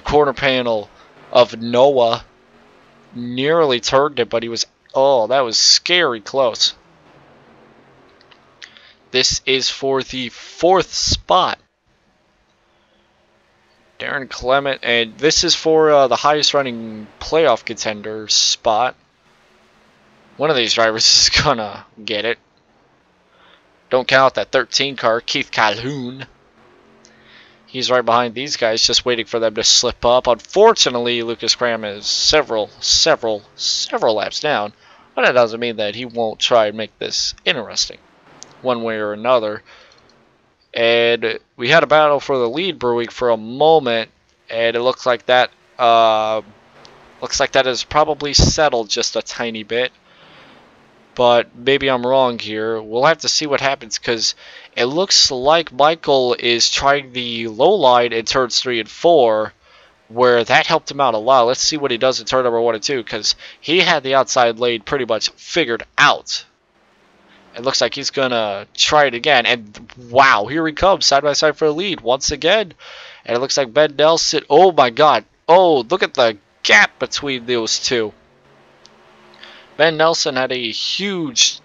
S1: corner panel of Noah. Nearly turned it, but he was, oh, that was scary close. This is for the 4th spot. Darren Clement, and this is for the highest running playoff contender spot. One of these drivers is gonna get it. Don't count that 13 car, Keith Calhoun. He's right behind these guys, just waiting for them to slip up. Unfortunately, Lucas Cram is several laps down, but that doesn't mean that he won't try and make this interesting, one way or another. And we had a battle for the lead brewing for a moment. And it looks like that is probably settled just a tiny bit. But maybe I'm wrong here. We'll have to see what happens, because it looks like Michael is trying the low line in turns 3 and 4, where that helped him out a lot. Let's see what he does in turn number 1 and 2, because he had the outside lane pretty much figured out. It looks like he's going to try it again. And wow, here he comes, side by side for the lead once again. And it looks like Ben Nelson. Oh my god. Oh, look at the gap between those two. Ben Nelson had a huge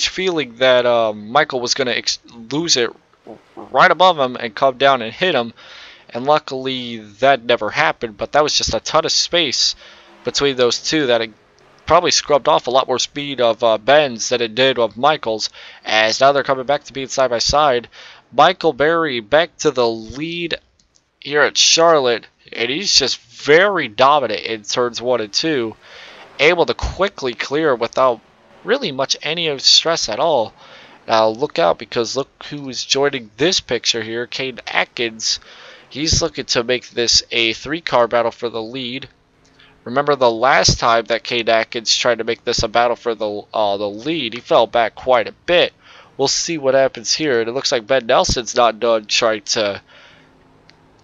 S1: feeling that Michael was going to lose it right above him and come down and hit him. And luckily that never happened. But that was just a ton of space between those two that it probably scrubbed off a lot more speed of Ben's than it did of Michael's, as now they're coming back to being side by side. Michael Berry back to the lead here at Charlotte, and he's just very dominant in turns 1 and 2, able to quickly clear without really much any stress at all. Now look out, because look who is joining this picture here, Cade Atkins. He's looking to make this a 3-car battle for the lead. Remember the last time that Cade Atkins tried to make this a battle for the lead, he fell back quite a bit. We'll see what happens here. And it looks like Ben Nelson's not done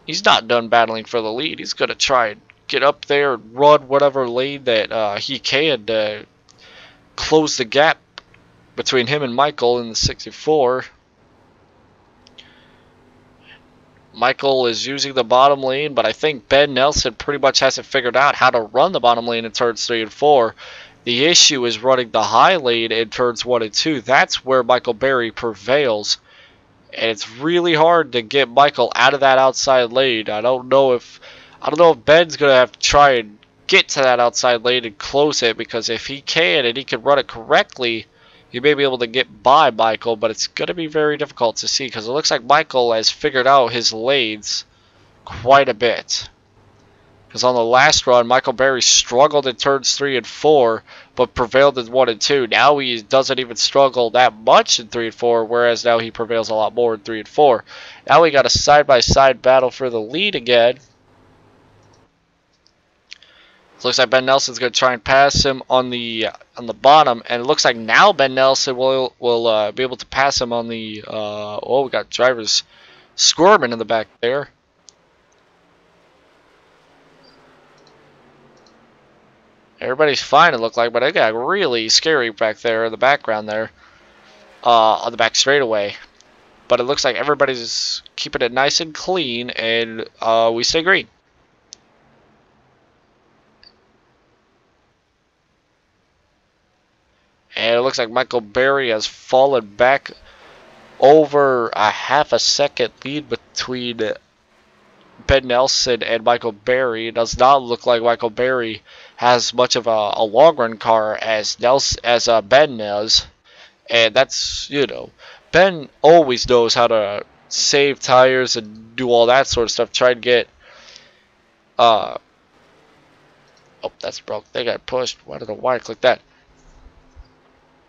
S1: he's not done battling for the lead. He's going to try and get up there and run whatever lane that he can to close the gap between him and Michael in the 64. Michael is using the bottom lane, but I think Ben Nelson pretty much hasn't figured out how to run the bottom lane in turns 3 and 4. The issue is running the high lane in turns 1 and 2. That's where Michael Berry prevails. And it's really hard to get Michael out of that outside lane. I don't know if Ben's gonna have to try and get to that outside lane and close it, because if he can and he can run it correctly, he may be able to get by Michael, but it's going to be very difficult to see, because it looks like Michael has figured out his lanes quite a bit. Because on the last run, Michael Berry struggled in turns 3 and 4, but prevailed in 1 and 2. Now he doesn't even struggle that much in 3 and 4, whereas now he prevails a lot more in 3 and 4. Now we got a side-by-side battle for the lead again. Looks like Ben Nelson's going to try and pass him on the bottom, and it looks like now Ben Nelson will be able to pass him on the oh, we got drivers squirming in the back there. Everybody's fine, it looked like, but it got really scary back there in the background there, on the back straightaway. But it looks like everybody's keeping it nice and clean, and we stay green. And it looks like Michael Berry has fallen back over a half a second lead between Ben Nelson and Michael Berry. It does not look like Michael Berry has much of a long run car as Ben does. And that's, you know, Ben always knows how to save tires and do all that sort of stuff. Try and get oh, that's broke. They got pushed. I don't know why I clicked that.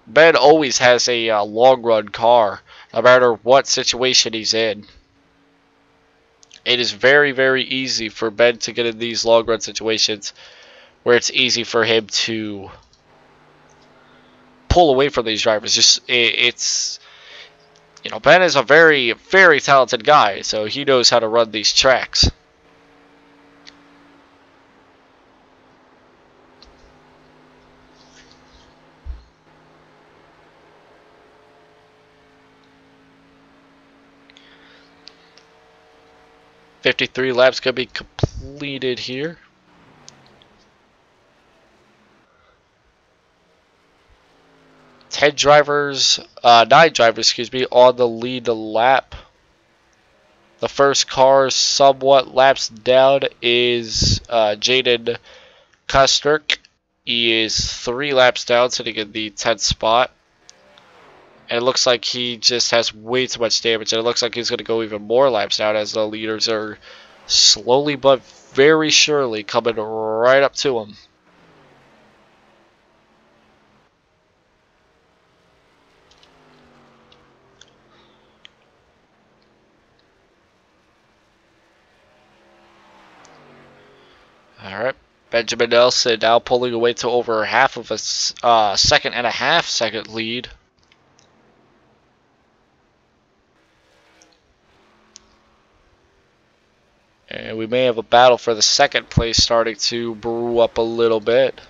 S1: Ben always has a long run car, no matter what situation he's in. It is very, very easy for Ben to get in these long run situations where it's easy for him to pull away from these drivers. It's, you know, Ben is a very, very talented guy, so he knows how to run these tracks. "53 laps gonna be completed here. Nine drivers, excuse me, on the lead lap. The first car somewhat laps down is Jaden Kosterk. He is 3 laps down, sitting in the 10th spot. And it looks like he just has way too much damage. And it looks like he's going to go even more laps down as the leaders are slowly but very surely coming right up to him. Alright, Benjamin Nelson now pulling away to over half of a second lead. And we may have a battle for the second place starting to brew up a little bit.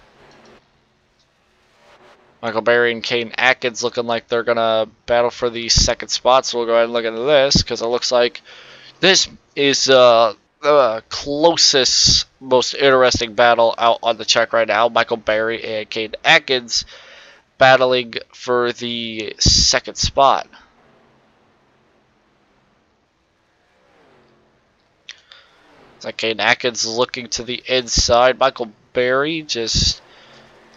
S1: Michael Berry and Caden Atkins looking like they're going to battle for the second spot. So we'll go ahead and look into this because it looks like this is the closest, most interesting battle out on the track right now. Michael Berry and Caden Atkins battling for the second spot. It's like Caden Atkins looking to the inside. Michael Berry just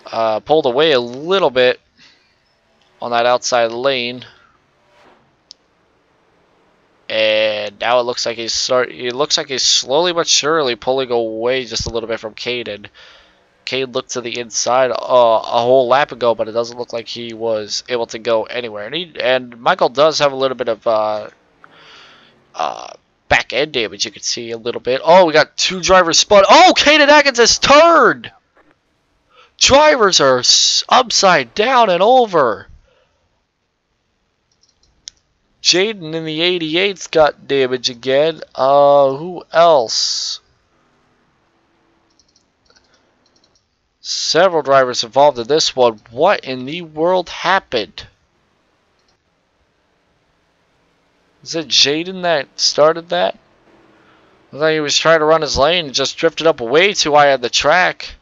S1: pulled away a little bit on that outside lane. And now it looks like he's slowly but surely pulling away just a little bit from Caden. Caden looked to the inside a whole lap ago, but it doesn't look like he was able to go anywhere. And Michael does have a little bit of back end damage. You can see a little bit. Oh, we got two drivers spun. Oh, Caden Atkins has turned. Drivers are upside down and over. Jaden in the 88's got damage again. Who else? Several drivers involved in this one. What in the world happened? Is it Jaden that started that? I thought he was trying to run his lane and just drifted up way too high on the track.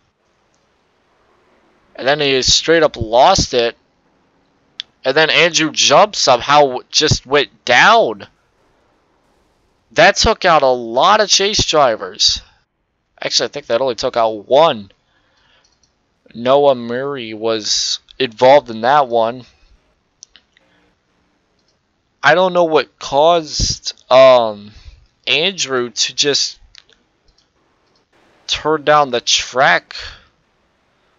S1: And then he straight up lost it. And then Andrew Jump somehow just went down. That took out a lot of chase drivers. Actually, I think that only took out one. Noah Murray was involved in that one. I don't know what caused Andrew to just turn down the track.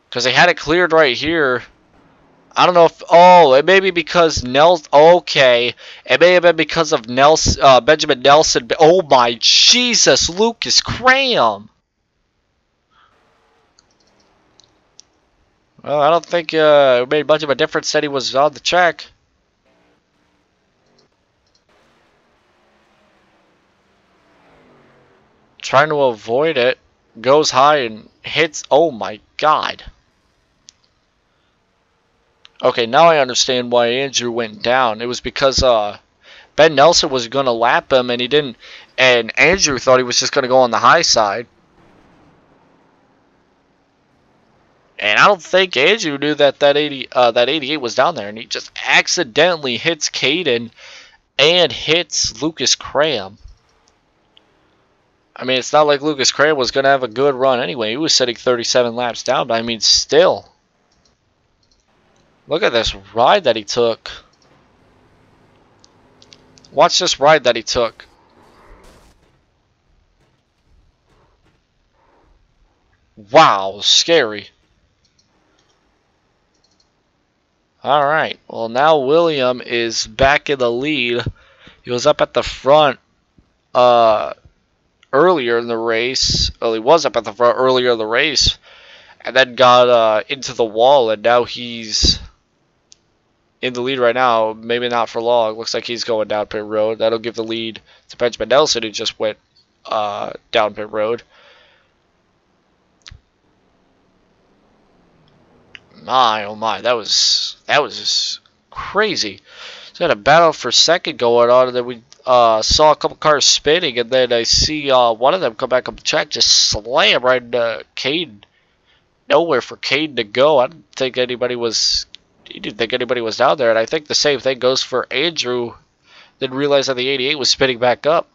S1: Because they had it cleared right here. I don't know if... Oh, it may be because Nelson... Okay. It may have been because of Nelson, Benjamin Nelson. Oh my Jesus, Lucas Cram. Well, I don't think it made much of a difference that he was on the track. Trying to avoid it. Goes high and hits... Oh my God. Okay, now I understand why Andrew went down. It was because Ben Nelson was going to lap him and he didn't. And Andrew thought he was just going to go on the high side. And I don't think Andrew knew that that 88 was down there. And he just accidentally hits Caden and hits Lucas Cram. I mean, it's not like Lucas Cram was going to have a good run anyway. He was sitting 37 laps down. But I mean, still. Look at this ride that he took. Watch this ride that he took. Wow, scary. Alright, well now William is back in the lead. He was up at the front earlier in the race. Well, he was up at the front earlier in the race. And then got into the wall, and now he's in the lead right now. Maybe not for long. Looks like he's going down pit road. That'll give the lead to Benjamin Nelson, who just went down pit road. My oh my, that was just crazy. So we had a battle for second going on, and then we saw a couple cars spinning, and then I see one of them come back up the track, just slam right into Caden. Nowhere for Caden to go. I didn't think anybody was. He didn't think anybody was down there, and I think the same thing goes for Andrew. Didn't realize that the 88 was spinning back up.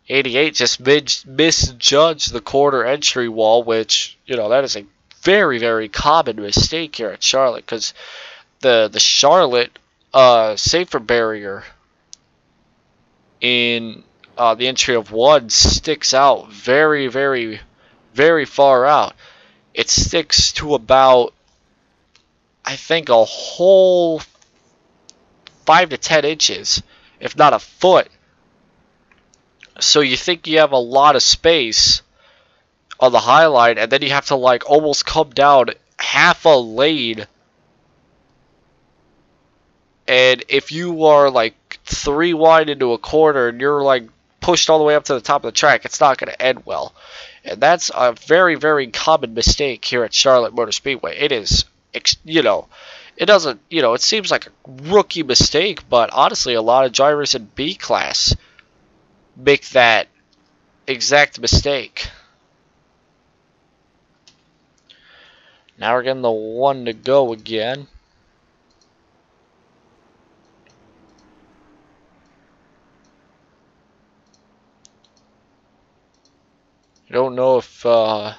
S1: 88 just misjudged the quarter entry wall, which, you know, that is a very, very common mistake here at Charlotte, because the Charlotte safer barrier in the entry of 1 sticks out very, very, very far out. It sticks to about, I think, a whole 5 to 10 inches, if not a foot. So you think you have a lot of space on the high line, and then you have to like almost come down half a lane. And if you are like 3 wide into a corner and you're like pushed all the way up to the top of the track, it's not going to end well. And that's a very, very common mistake here at Charlotte Motor Speedway. It is, you know, it doesn't, you know, it seems like a rookie mistake, but honestly, a lot of drivers in B class make that exact mistake. Now we're getting the 1 to go again. I don't know if I'll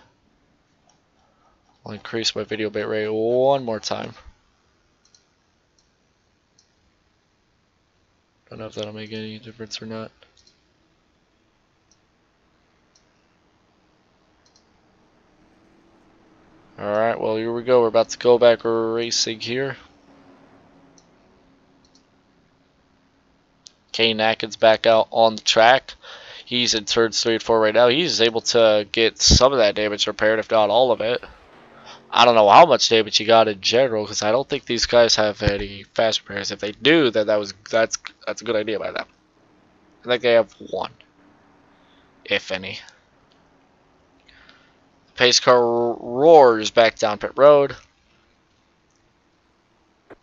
S1: increase my video bit rate one more time. Don't know if that'll make any difference or not. Alright, well here we go. We're about to go back racing here. Kane Atkins back out on the track. He's in turns 3 and 4 right now. He's able to get some of that damage repaired, if not all of it. I don't know how much damage he got in general, because I don't think these guys have any fast repairs. If they do, then that's a good idea by them. I think they have 1, if any. The pace car roars back down pit road.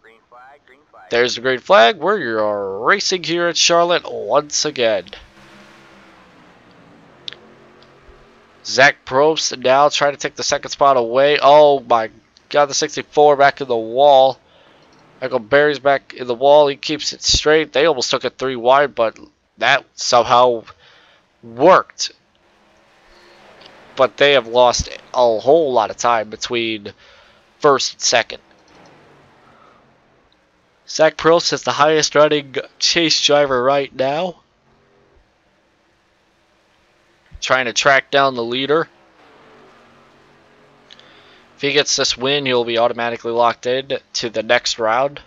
S2: Green flag, green flag.
S1: There's the green flag. We're racing here at Charlotte once again. Zach Probst now trying to take the 2nd spot away. Oh my god, the 64 back in the wall. Michael Berry's back in the wall. He keeps it straight. They almost took it 3 wide, but that somehow worked. But they have lost a whole lot of time between 1st and 2nd. Zach Probst is the highest running chase driver right now. Trying to track down the leader. If he gets this win, he'll be automatically locked in to the next round.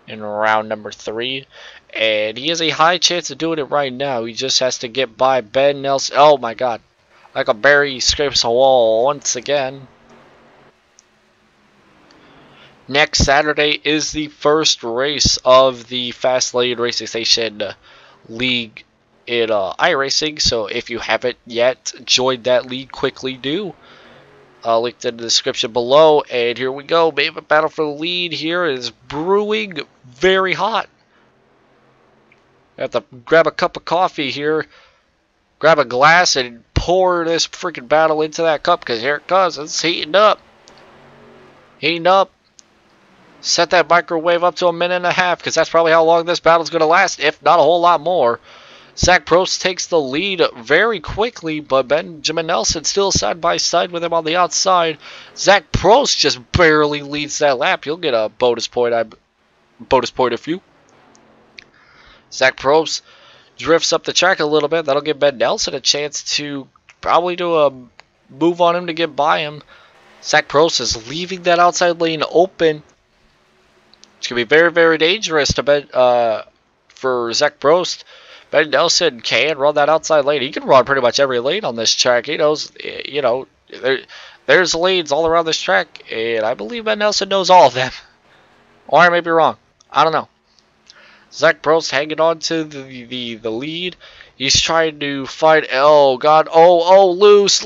S1: In round number 3. And he has a high chance of doing it right now. He just has to get by Ben Nelson. Oh my god. Michael Berry scrapes a wall once again. Next Saturday is the first race of the Fast Lane Racing Station League in iRacing, so if you haven't yet joined that league, quickly do. Linked in the description below. And here we go. Maybe a battle for the lead here is brewing very hot. I have to grab a cup of coffee here, grab a glass, and pour this freaking battle into that cup, because here it comes. It's heating up. Heating up. Set that microwave up to 1.5 minutes, because that's probably how long this battle's going to last, if not a whole lot more. Zach Probst takes the lead very quickly, but Benjamin Nelson still side by side with him on the outside. Zach Probst just barely leads that lap. You'll get a bonus point if you. Zach Probst drifts up the track a little bit. That'll give Ben Nelson a chance to probably do a move on him to get by him. Zach Probst is leaving that outside lane open. It's going to be very, very dangerous to for Zach Probst. Ben Nelson can run that outside lane. He can run pretty much every lane on this track. He knows, you know, there's lanes all around this track, and I believe Ben Nelson knows all of them. Or I may be wrong. I don't know. Zach Probst hanging on to the lead. He's trying to fight. Oh, God. Oh, loose.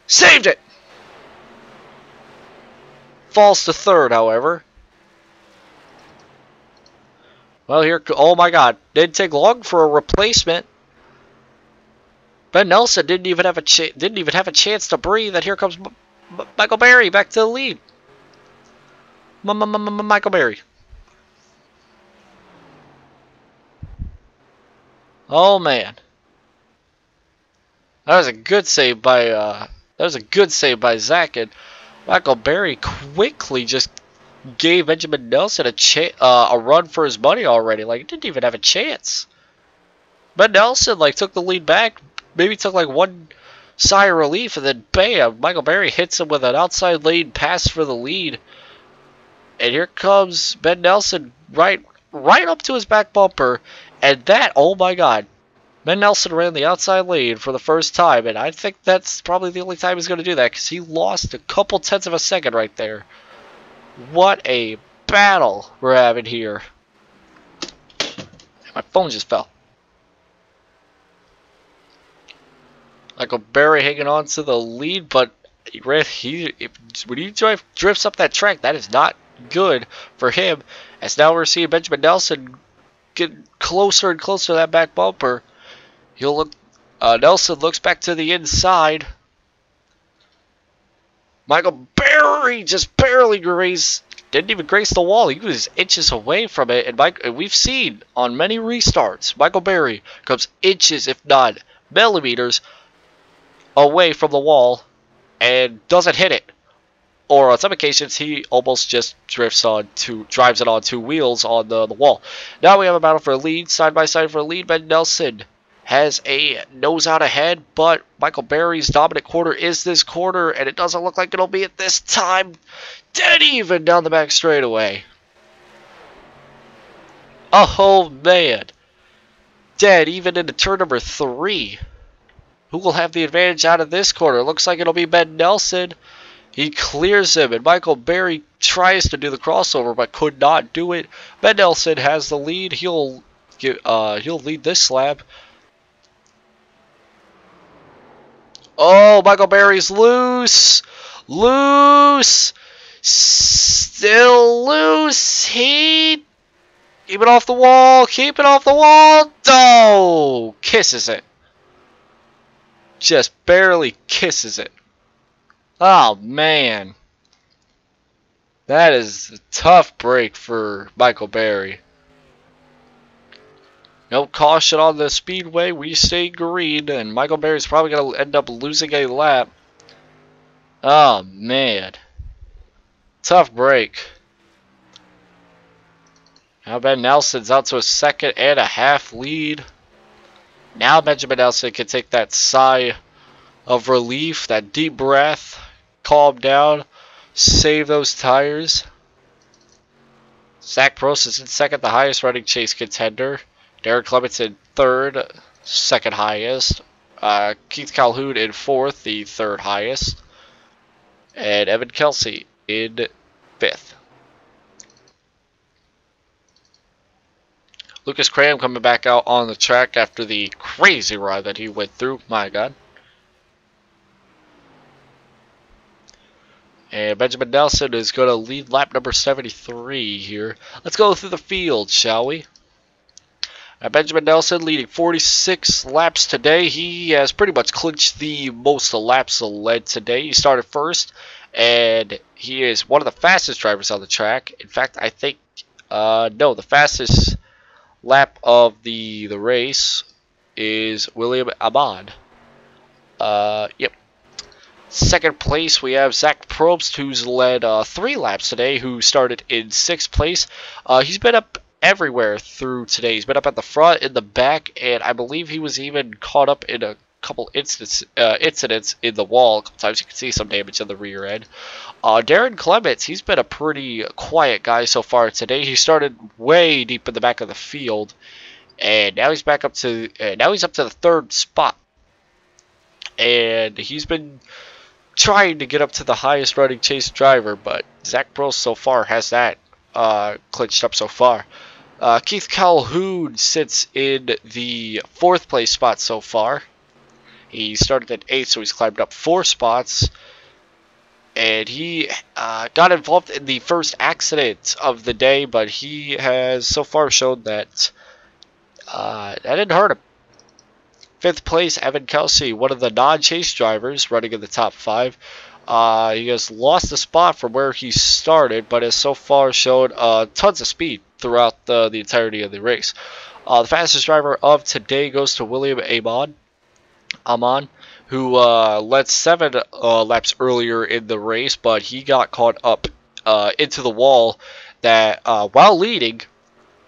S1: Saved it. Falls to 3rd, however. Well, here, oh my god, didn't take long for a replacement. Ben Nelson didn't even have a chance to breathe, and here comes Michael Berry back to the lead. Michael Berry. Oh man, that was a good save by Zach, and Michael Berry quickly just gave Benjamin Nelson a run for his money already. Like, didn't even have a chance. But Nelson, like, took the lead back, maybe took, like, one sigh of relief, and then, bam, Michael Berry hits him with an outside lane pass for the lead. And here comes Ben Nelson right up to his back bumper, And that, oh my god, Ben Nelson ran the outside lane for the first time, and I think that's probably the only time he's going to do that, because he lost a couple tenths of a second right there. What a battle we're having here. My phone just fell. Michael Berry hanging on to the lead, but when he drifts up that track, that is not good for him. As now we're seeing Benjamin Nelson get closer and closer to that back bumper. He'll look. Nelson looks back to the inside. Michael Berry just barely didn't even grace the wall. He was inches away from it, and we've seen on many restarts, Michael Berry comes inches, if not millimeters, away from the wall and doesn't hit it. Or on some occasions, he almost just drives it on two wheels on the wall. Now we have a battle for a lead, side by side for a lead. Ben Nelson has a nose out ahead, but Michael Berry's dominant quarter is this quarter, and it doesn't look like it'll be at this time. Dead even down the back straightaway. Oh man. Dead even into turn number 3. Who will have the advantage out of this corner? Looks like it'll be Ben Nelson. He clears him, and Michael Berry tries to do the crossover, but could not do it. Ben Nelson has the lead. He'll lead this lap. Oh, Michael Berry's loose. Loose. Still loose. Keep it off the wall. Keep it off the wall. Oh, kisses it. Just barely kisses it. Oh, man. That is a tough break for Michael Berry. No caution on the speedway. We stay green, and Michael Berry's probably going to end up losing a lap. Oh, man. Tough break. Now Ben Nelson's out to a 2.5 lead. Now Benjamin Nelson can take that sigh of relief, that deep breath, calm down, save those tires. Zach Prost is in second, the highest running chase contender. Darren Clements in third, second highest. Keith Calhoun in fourth, the third highest. And Evan Kelsey in fifth. Lucas Cram coming back out on the track after the crazy ride that he went through. My God. And Benjamin Nelson is going to lead lap number 73 here. Let's go through the field, shall we? Benjamin Nelson leading 46 laps today. He has pretty much clinched the most laps led today. He started first, and he is one of the fastest drivers on the track. In fact, I think, no, the fastest lap of the race is William Ahmad. Yep. Second place, we have Zach Probst, who's led 3 laps today, who started in 6th place. He's been up everywhere through today. He's been up at the front, in the back, and I believe he was even caught up in a couple incidents in the wall. A couple times you can see some damage in the rear end. Darren Clements, he's been a pretty quiet guy so far today. He started way deep in the back of the field, and now he's back up to now he's up to the 3rd spot, and he's been trying to get up to the highest running chase driver, but Zach Prost so far has that clinched up so far. Keith Calhoun sits in the 4th place spot so far. He started at 8th, so he's climbed up 4 spots. And he got involved in the first accident of the day, but he has so far shown that that didn't hurt him. 5th place, Evan Kelsey, one of the non-chase drivers running in the top 5. He has lost a spot from where he started, but has so far shown tons of speed throughout the entirety of the race. The fastest driver of today goes to William Ahmad, who led 7 laps earlier in the race, but he got caught up into the wall that while leading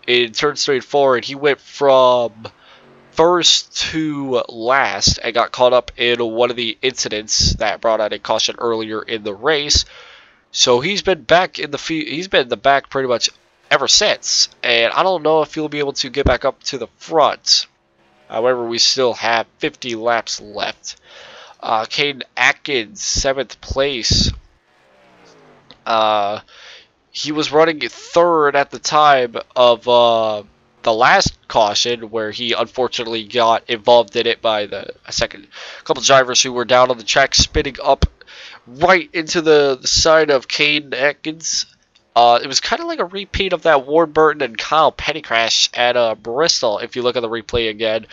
S1: in turns 3 and 4, and he went from first to last and got caught up in one of the incidents that brought out a caution earlier in the race. So he's been back in the field. He's been in the back pretty much ever since, and I don't know if he'll be able to get back up to the front. However, we still have 50 laps left. Caden Atkins, 7th place. He was running 3rd at the time of the last caution, where he unfortunately got involved in it by a couple drivers who were down on the track, spinning up right into the side of Caden Atkins. It was kind of like a repeat of that Warburton and Kyle Petty crash at Bristol. If you look at the replay again,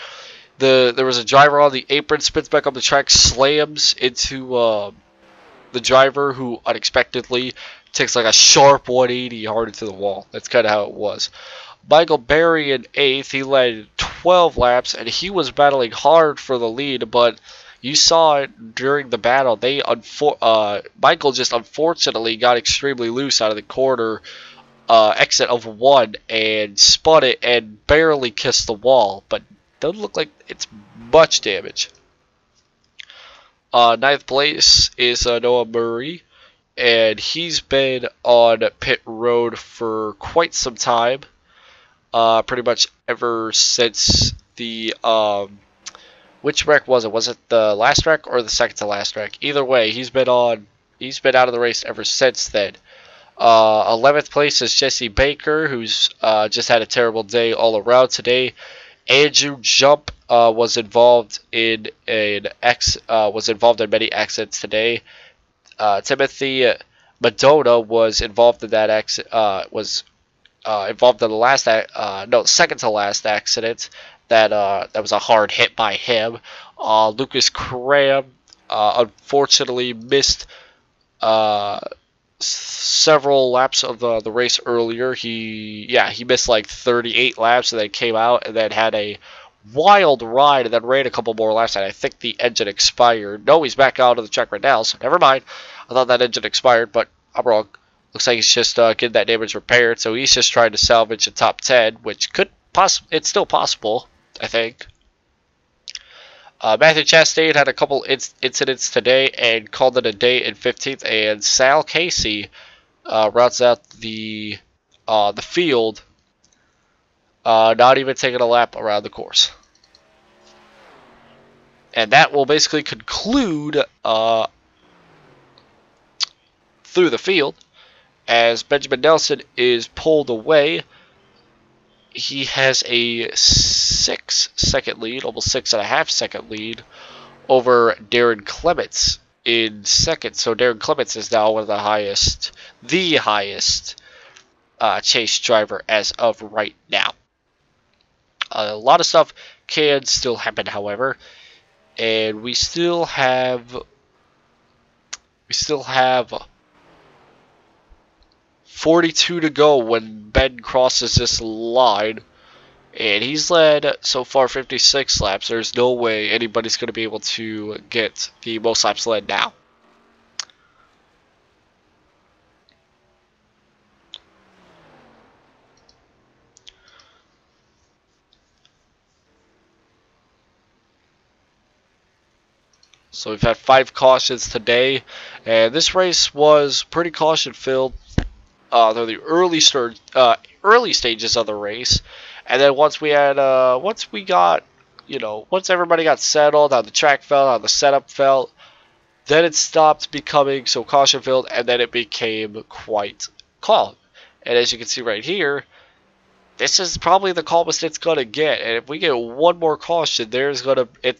S1: there was a driver on the apron, spins back up the track, slams into the driver, who unexpectedly takes like a sharp 180 hard into the wall. That's kind of how it was. Michael Berry in 8th. He led 12 laps, and he was battling hard for the lead, but you saw it during the battle. Michael just unfortunately got extremely loose out of the corner exit of 1 and spun it and barely kissed the wall, but doesn't look like it's much damage. 9th place is Noah Murray, and he's been on pit road for quite some time. Pretty much ever since the which wreck was it? Was it the last wreck or the second to last wreck? Either way, he's been out of the race ever since then. 11th place is Jesse Baker, who's just had a terrible day all around today. Andrew Jump was involved in many accidents today. Timothy Madonna was involved in that accident. Involved in the second to last accident. That was a hard hit by him. Lucas Cram unfortunately missed several laps of the race earlier. He missed like 38 laps, and then came out and then had a wild ride and then ran a couple more laps, and I think the engine expired. No, he's back out of the track right now, so never mind. I thought that engine expired, but I'm wrong. Looks like he's just getting that damage repaired, so he's just trying to salvage a top 10, which it's still possible, I think. Matthew Chastain had a couple incidents today and called it a day in 15th, and Sal Casey routes out the field, not even taking a lap around the course. And that will basically conclude through the field, as Benjamin Nelson is pulled away. He has a 6-second lead, almost 6.5-second lead over Darren Clements in second. So Darren Clements is now one of the highest chase driver as of right now. A lot of stuff can still happen, however, and we still have 42 to go when Ben crosses this line, and he's led so far 56 laps. There's no way anybody's going to be able to get the most laps led now. So we've had 5 cautions today, and this race was pretty caution filled. They're the early stages of the race, and then once everybody got settled, how the track felt, how the setup felt, then it stopped becoming so caution filled, and then it became quite calm. And as you can see right here, this is probably the calmest it's gonna get. And if we get one more caution, that's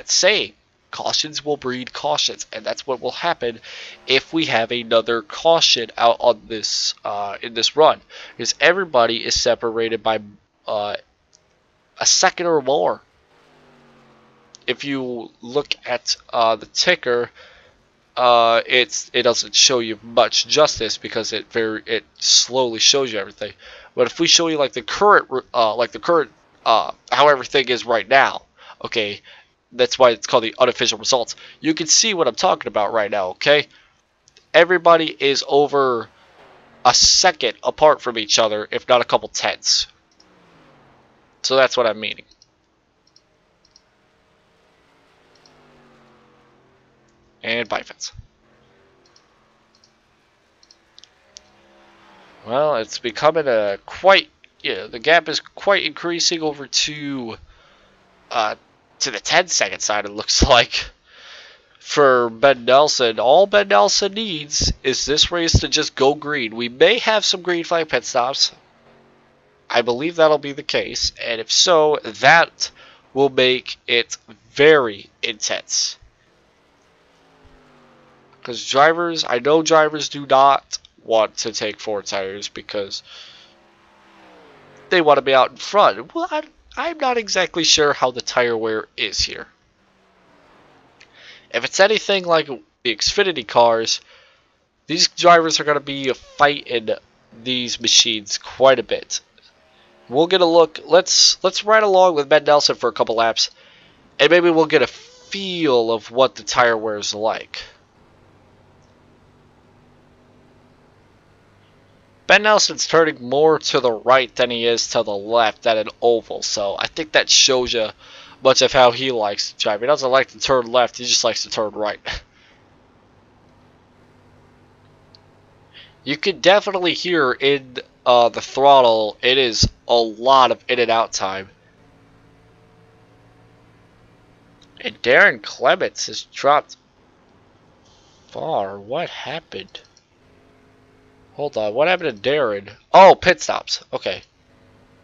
S1: saying cautions will breed cautions, and that's what will happen if we have another caution out on this in this run, because everybody is separated by a second or more. If you look at the ticker, it doesn't show you much justice because it slowly shows you everything. But if we show you like the current how everything is right now, okay. That's why it's called the unofficial results. You can see what I'm talking about right now, okay? Everybody is over a second apart from each other, if not a couple tenths. So that's what I'm meaning. And bye, fans. Well, it's becoming a quite, the gap is quite increasing over to the 10-second side, it looks like, for Ben Nelson. All Ben Nelson needs is this race to just go green. We may have some green flag pit stops. I believe that'll be the case, and if so, that will make it very intense. Because drivers, I know drivers do not want to take 4 tires because they want to be out in front. Well, I'm not exactly sure how the tire wear is here. If it's anything like the Xfinity cars, these drivers are going to be fighting these machines quite a bit. We'll get a look. Let's ride along with Ben Nelson for a couple laps, and maybe we'll get a feel of what the tire wear is like. Ben Nelson's turning more to the right than he is to the left at an oval, so I think that shows you much of how he likes to drive. He doesn't like to turn left, he just likes to turn right. You can definitely hear in the throttle, it is a lot of in and out time. And Darren Clements has dropped far. What happened? Hold on, what happened to Darren? Oh, pit stops. Okay.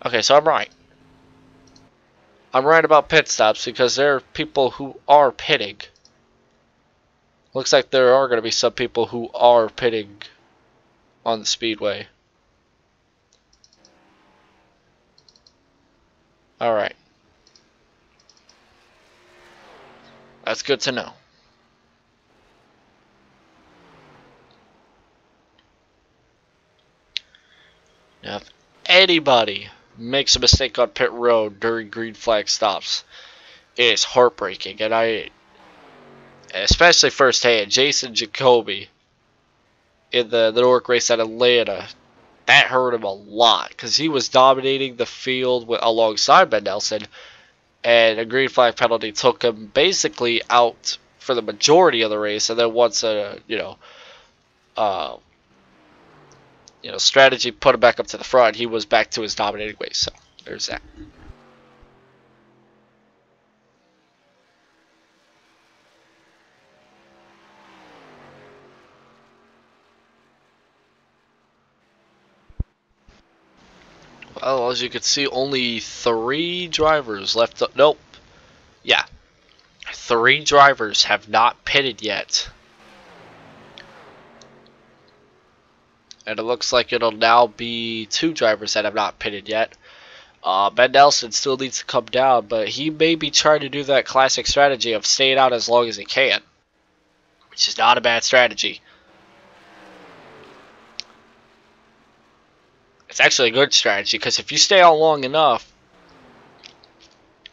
S1: Okay, so I'm right. I'm right about pit stops because there are people who are pitting. Looks like there are going to be some people who are pitting on the speedway. Alright. That's good to know. Now, if anybody makes a mistake on pit road during green flag stops, it is heartbreaking. And especially firsthand, Jason Jacoby in the Newark race at Atlanta, that hurt him a lot because he was dominating the field alongside Ben Nelson, and a green flag penalty took him basically out for the majority of the race. And then once strategy put him back up to the front, he was back to his dominating ways. So there's that. Well, as you can see, only 3 drivers left. Nope. Yeah. 3 drivers have not pitted yet. And it looks like it'll now be 2 drivers that have not pitted yet. Ben Nelson still needs to come down, but he may be trying to do that classic strategy of staying out as long as he can, which is not a bad strategy. It's actually a good strategy, because if you stay out long enough,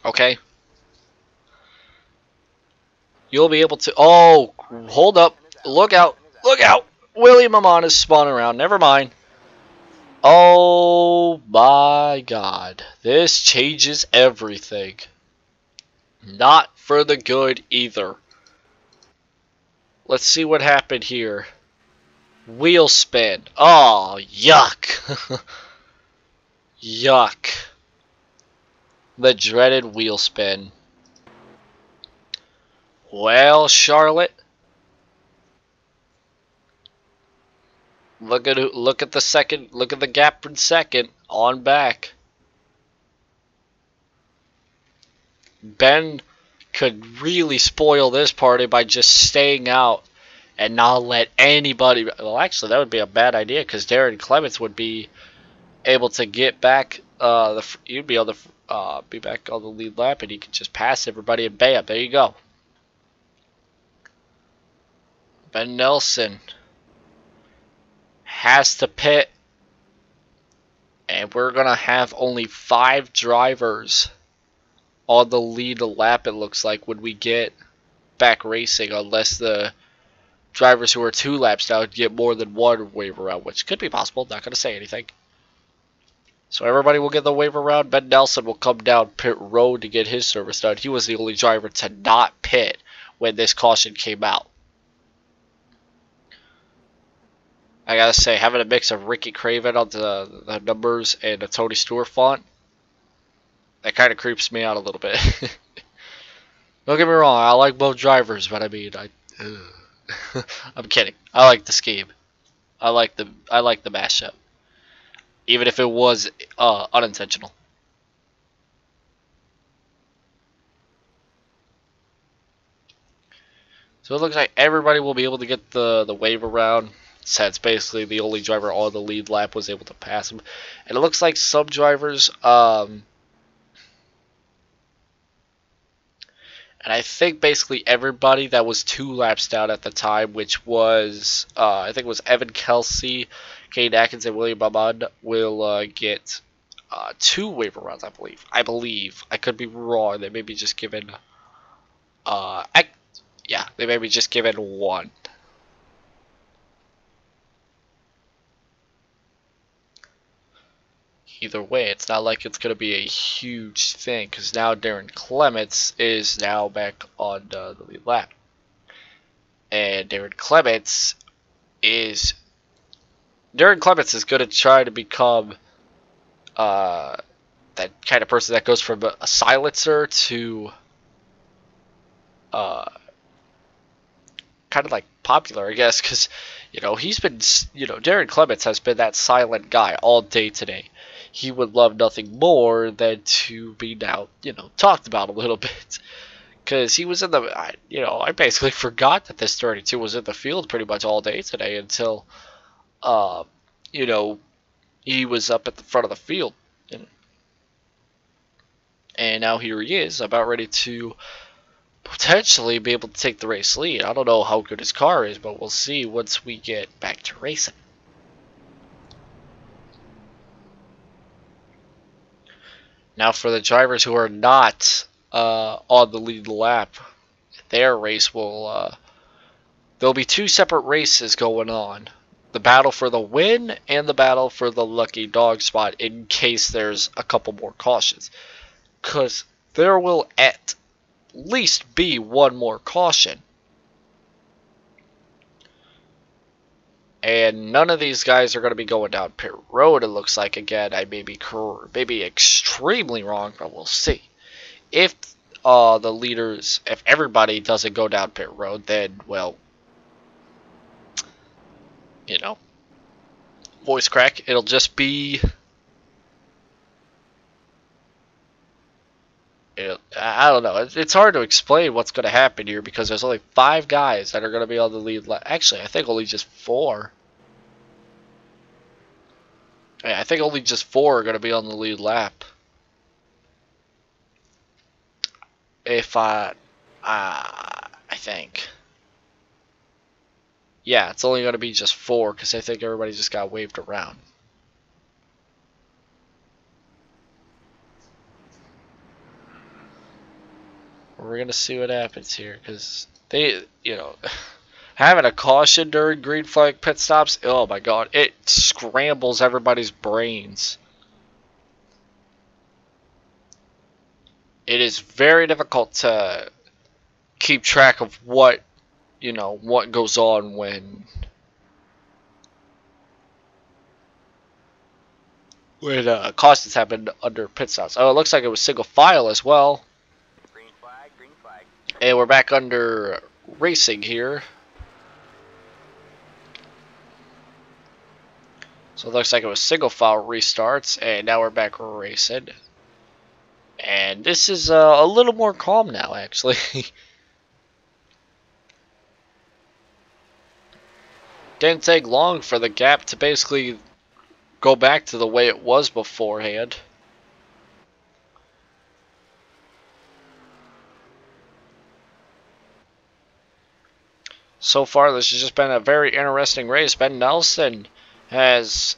S1: okay, you'll be able to... Oh, hold up. Look out. Look out. William Amon is spun around. Never mind. Oh my god. This changes everything. Not for the good either. Let's see what happened here. Wheel spin. Oh, yuck. Yuck. The dreaded wheel spin. Well, Charlotte. Look at the gap in second on back. Ben could really spoil this party by just staying out and not let anybody. Well, actually, that would be a bad idea because Darren Clements would be able to get back. You'd be able to be back on the lead lap, and he could just pass everybody and bam, there you go. Ben Nelson has to pit, and we're gonna have only 5 drivers on the lead lap, it looks like, when we get back racing, unless the drivers who are 2 laps down get more than 1 wave around, which could be possible. Not gonna say anything. So everybody will get the wave around. Ben Nelson will come down pit road to get his service done. He was the only driver to not pit when this caution came out. I gotta say, having a mix of Ricky Craven on the numbers and a Tony Stewart font, that kind of creeps me out a little bit. Don't get me wrong, I like both drivers, but I mean, I'm kidding. I like the scheme. I like the mashup, even if it was unintentional. So it looks like everybody will be able to get the wave around, since basically the only driver on the lead lap was able to pass him. And it looks like some drivers, and I think basically everybody that was 2 laps down at the time, which was, I think it was Evan Kelsey, Kane Atkins, and William Ahmad, will get 2 wave rounds, I believe. I could be wrong. They may be just given, yeah, they may be just given 1. Either way, it's not like it's going to be a huge thing, because now Darren Clements is now back on the lead lap. And Darren Clements is going to try to become that kind of person that goes from a silencer to kind of like popular, I guess, because he's been, Darren Clements has been that silent guy all day today. He would love nothing more than to be now, talked about a little bit. Because he was in the, I basically forgot that this 32 was in the field pretty much all day today until, he was up at the front of the field. And now here he is, about ready to potentially be able to take the race lead. I don't know how good his car is, but we'll see once we get back to racing. Now for the drivers who are not on the lead lap, their race will, there'll be 2 separate races going on. The battle for the win and the battle for the lucky dog spot in case there's a couple more cautions. Because there will at least be 1 more caution. And none of these guys are going to be going down pit road, it looks like. Again, I may be extremely wrong, but we'll see. If the leaders, if everybody doesn't go down pit road, then, well, voice crack. It'll just be, I don't know. It's hard to explain what's going to happen here because there's only 5 guys that are going to be on the lead lap. Actually, I think only just 4. Yeah, I think only just 4 are going to be on the lead lap. If I think. Yeah, it's only going to be just 4 because I think everybody just got waved around. We're going to see what happens here because they, having a caution during green flag pit stops, oh my god, it scrambles everybody's brains. It is very difficult to keep track of what goes on when cautions happen under pit stops. Oh, it looks like it was single file as well.
S2: Green flag, green flag.
S1: And we're back under racing here. So it looks like it was single file restarts, and now we're back racing. And this is a little more calm now, actually. Didn't take long for the gap to basically go back to the way it was beforehand. So far, this has just been a very interesting race. Ben Nelson has,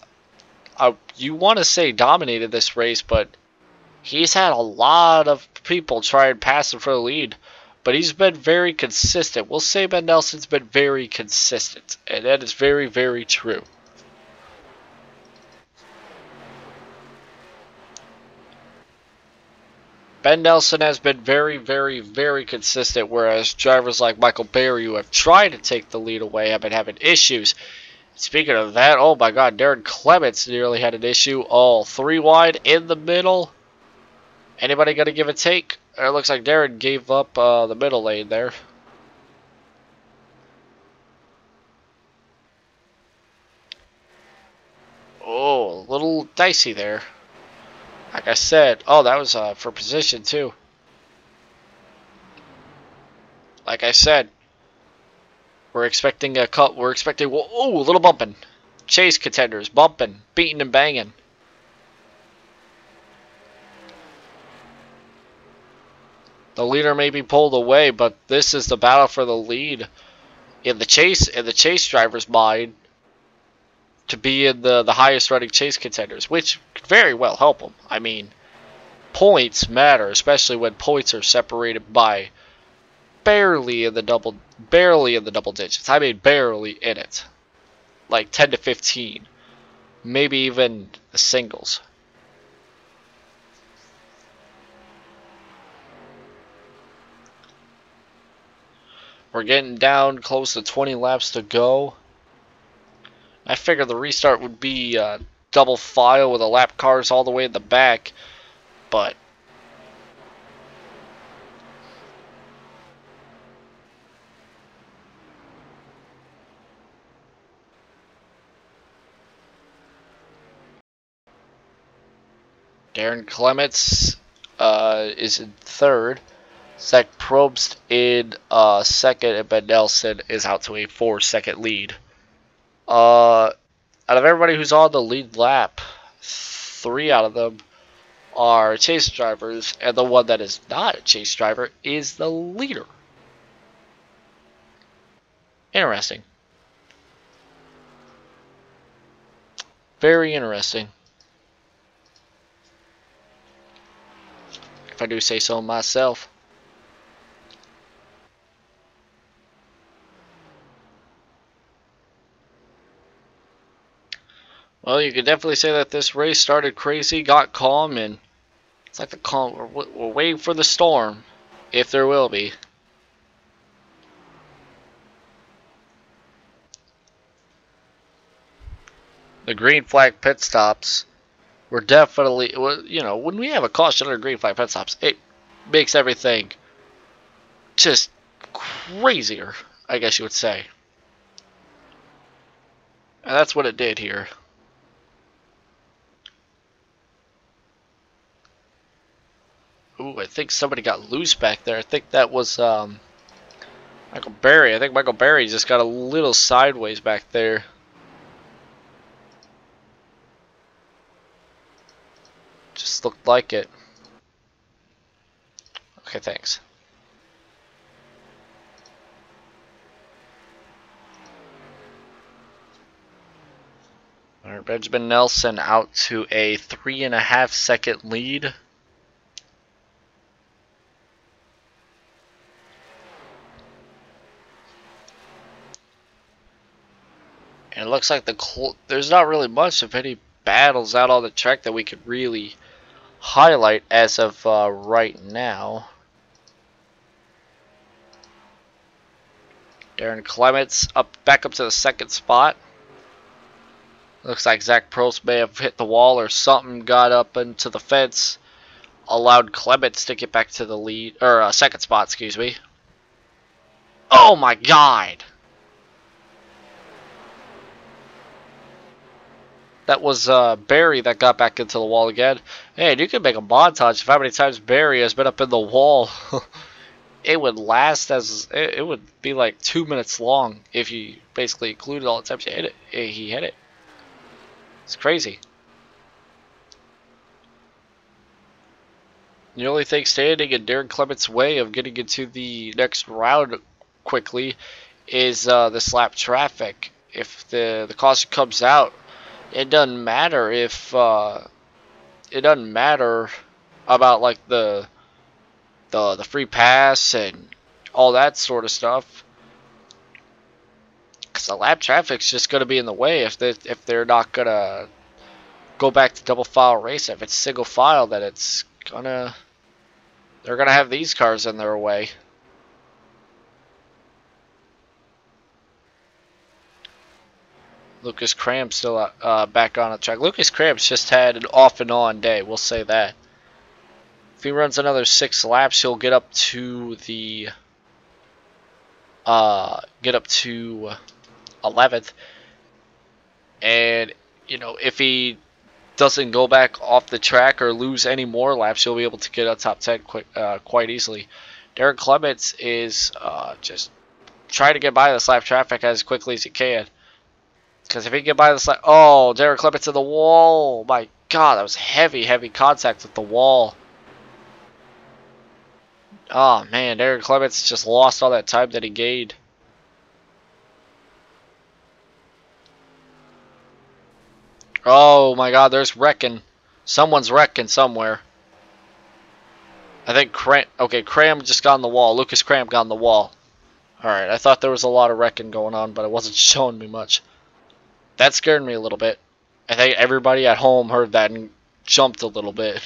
S1: you want to say dominated this race, but he's had a lot of people try and pass him for the lead. But he's been very consistent. We'll say Ben Nelson's been very consistent. And that is very, very true. Ben Nelson has been very, very, very consistent, whereas drivers like Michael Berry, who have tried to take the lead away, have been having issues. Speaking of that, oh my god, Darren Clements nearly had an issue. All 3 wide in the middle. Anybody gonna give a take? It looks like Darren gave up the middle lane there. Oh, a little dicey there. Like I said, oh, that was for position too. Like I said, we're expecting a cut. We're expecting, oh, a little bumping. Chase contenders bumping, beating and banging. The leader may be pulled away, but this is the battle for the lead in the chase driver's mind to be in the highest running chase contenders, which could very well help them. I mean, points matter, especially when points are separated by barely in the double digits. I mean, barely in it, like 10 to 15, maybe even the singles. We're getting down close to 20 laps to go. I figured the restart would be double file with the lap cars all the way in the back, but Darren Clements is in third. Zach Probst in second, and Ben Nelson is out to a 4-second lead. Out of everybody who's on the lead lap, 3 out of them are chase drivers, and the one that is not a chase driver is the leader. Interesting. Very interesting, if I do say so myself. Well, you could definitely say that this race started crazy, got calm, and it's like the calm. We're waiting for the storm, if there will be. The green flag pit stops were definitely, you know, when we have a caution under green flag pit stops, it makes everything just crazier, I guess you would say. And that's what it did here. Ooh, I think somebody got loose back there. I think that was Michael Berry. I think Michael Berry just got a little sideways back there. Just looked like it. Okay, thanks. Alright, Benjamin Nelson out to a 3.5-second lead. And it looks like there's not really much of any battles out on the track that we could really highlight as of right now. Darren Clements back up to the 2nd spot. Looks like Zach Probst may have hit the wall or something, got up into the fence, allowed Clements to get back to the lead, or 2nd spot, excuse me. Oh my god! That was Barry that got back into the wall again. Hey, you can make a montage of how many times Barry has been up in the wall. It would last it would be like 2 minutes long if you basically included all the times he hit it. It's crazy. The only thing standing in Darren Clements' way of getting into the next round quickly is this lap traffic. If the caution comes out, it doesn't matter if it doesn't matter about like the free pass and all that sort of stuff, because the lap traffic's just going to be in the way if they're not going to go back to double file race. If it's single file, then they're gonna have these cars in their way. Lucas Cram's still back on the track. Lucas Cram's just had an off and on day. We'll say that. If he runs another 6 laps, he'll get up to the 11th. And you know, if he doesn't go back off the track or lose any more laps, he'll be able to get a top 10 quite easily. Derek Clements is just trying to get by this lap traffic as quickly as he can. Because if he can get by this lap... Oh, Derek Clements to the wall. My God, that was heavy, heavy contact with the wall. Oh, man, Derek Clements just lost all that time that he gained. Oh my God, there's wrecking. Someone's wrecking somewhere. I think Cram just got on the wall. Lucas Cram got on the wall. Alright, I thought there was a lot of wrecking going on, but it wasn't showing me much. That scared me a little bit. I think everybody at home heard that and jumped a little bit.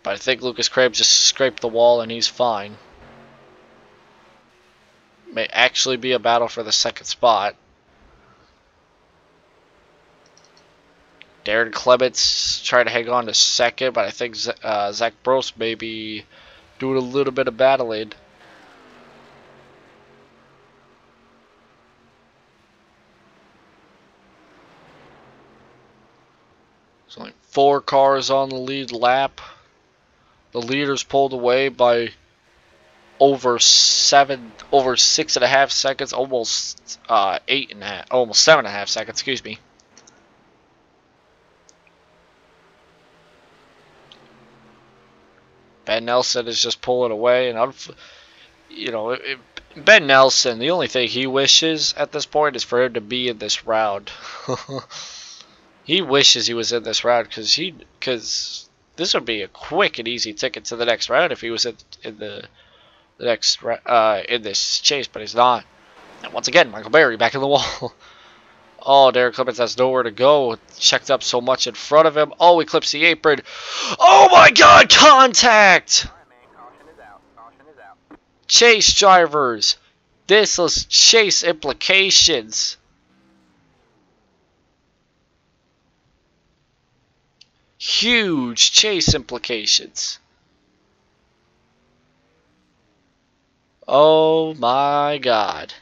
S1: But I think Lucas Cram just scraped the wall and he's fine. May actually be a battle for the 2nd spot. Darren Clements trying to hang on to 2nd, but I think Zach Brost may be doing a little bit of battling. There's only 4 cars on the lead lap. The leader's pulled away by over 6.5 seconds, almost 8.5, almost 7.5 seconds. Excuse me. Ben Nelson is just pulling away, and you know, Ben Nelson, the only thing he wishes at this point is for him to be in this round. He wishes he was in this round because this would be a quick and easy ticket to the next round if he was in this chase, but he's not. And once again, Michael Berry back in the wall. Oh, Derek Clements has nowhere to go. Checked up so much in front of him. Oh, he clips the apron. Oh my God, contact!
S2: All right, man. Caution is out. Caution is out.
S1: Chase drivers. This was chase implications. Huge chase implications. Oh my God.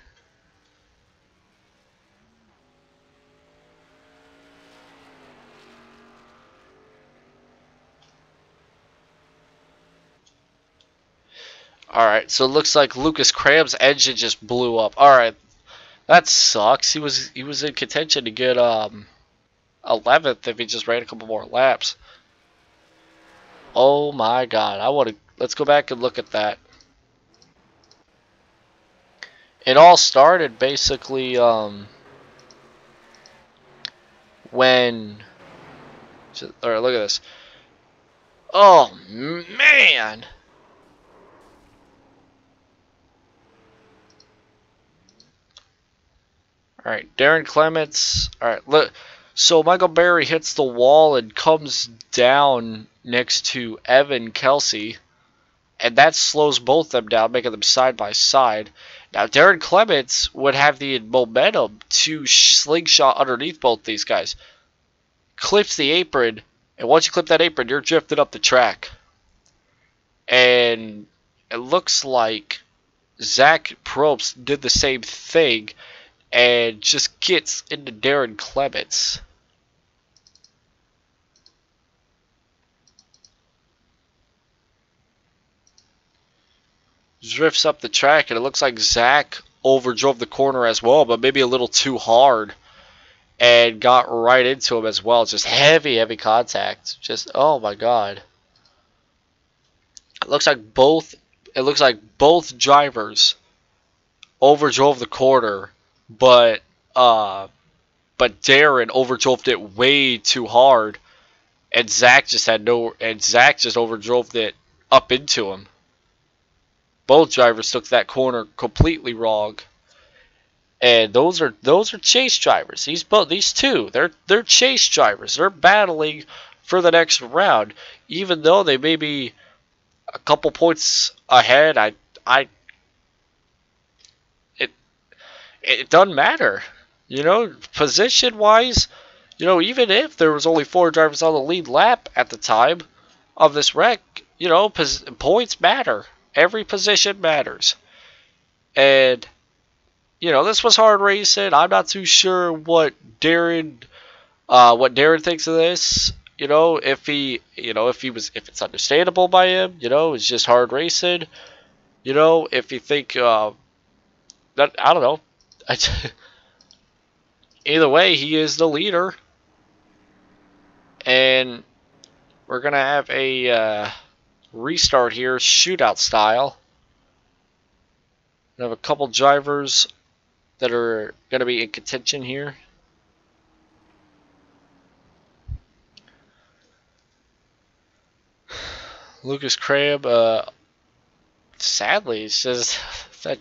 S1: Alright, so it looks like Lucas Cram's engine just blew up. Alright, that sucks. He was in contention to get 11th if he just ran a couple more laps. Oh my God. Let's go back and look at that. It all started basically when alright, look at this. Oh man. Alright, Darren Clements. Alright, look. So Michael Berry hits the wall and comes down next to Evan Kelsey. And that slows both of them down, making them side by side. Now, Darren Clements would have the momentum to slingshot underneath both these guys. Clips the apron, and once you clip that apron, you're drifting up the track. And it looks like Zach Probst did the same thing and just gets into Darren Clements. Drifts up the track, and it looks like Zach overdrove the corner as well, but maybe a little too hard, and got right into him as well. Just heavy contact. Just, oh my God. It looks like both drivers overdrove the corner, but Darren overdrove it way too hard, and Zach just overdrove it up into him. Both drivers took that corner completely wrong, and those are chase drivers. These two, they're chase drivers. They're battling for the next round, even though they may be a couple points ahead. It doesn't matter. You know, position-wise, you know, even if there was only 4 drivers on the lead lap at the time of this wreck, you know, points matter. Every position matters. And, you know, this was hard racing. I'm not too sure what Darren thinks of this. You know, if it's understandable by him, you know, it's just hard racing. You know, if you think, that, I don't know. Either way, he is the leader. And we're going to have a restart here, shootout style. We have a couple drivers that are going to be in contention here. Lucas Crabb, sadly, it's just that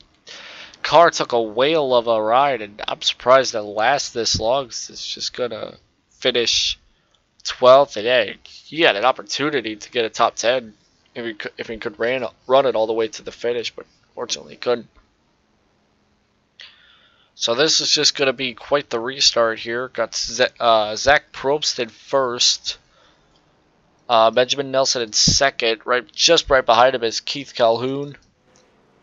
S1: car took a whale of a ride, and I'm surprised it lasts this long. It's just going to finish 12th, and yeah, he had an opportunity to get a top 10 if he could run it all the way to the finish, but fortunately he couldn't. So this is just going to be quite the restart here. Got Zach Probst in first. Benjamin Nelson in second. Just right behind him is Keith Calhoun.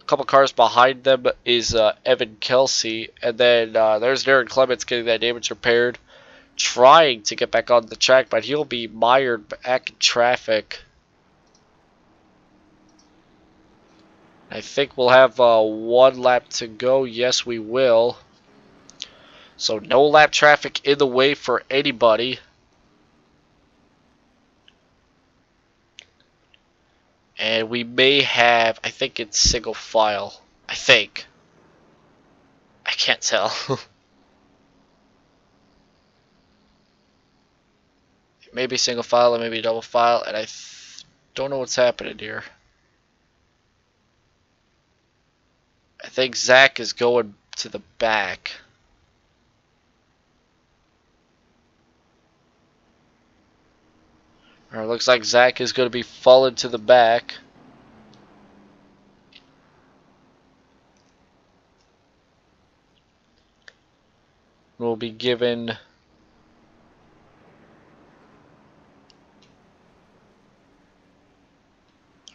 S1: A couple cars behind them is Evan Kelsey. And then there's Darren Clements getting that damage repaired. Trying to get back on the track, but he'll be mired back in traffic. I think we'll have 1 lap to go. Yes, we will. So no lap traffic in the way for anybody. And we may have, I think it's single file. I think. I can't tell. Maybe single file, or maybe double file, and I don't know what's happening here. I think Zach is going to the back. Alright, looks like Zach is going to be falling to the back. We'll be given...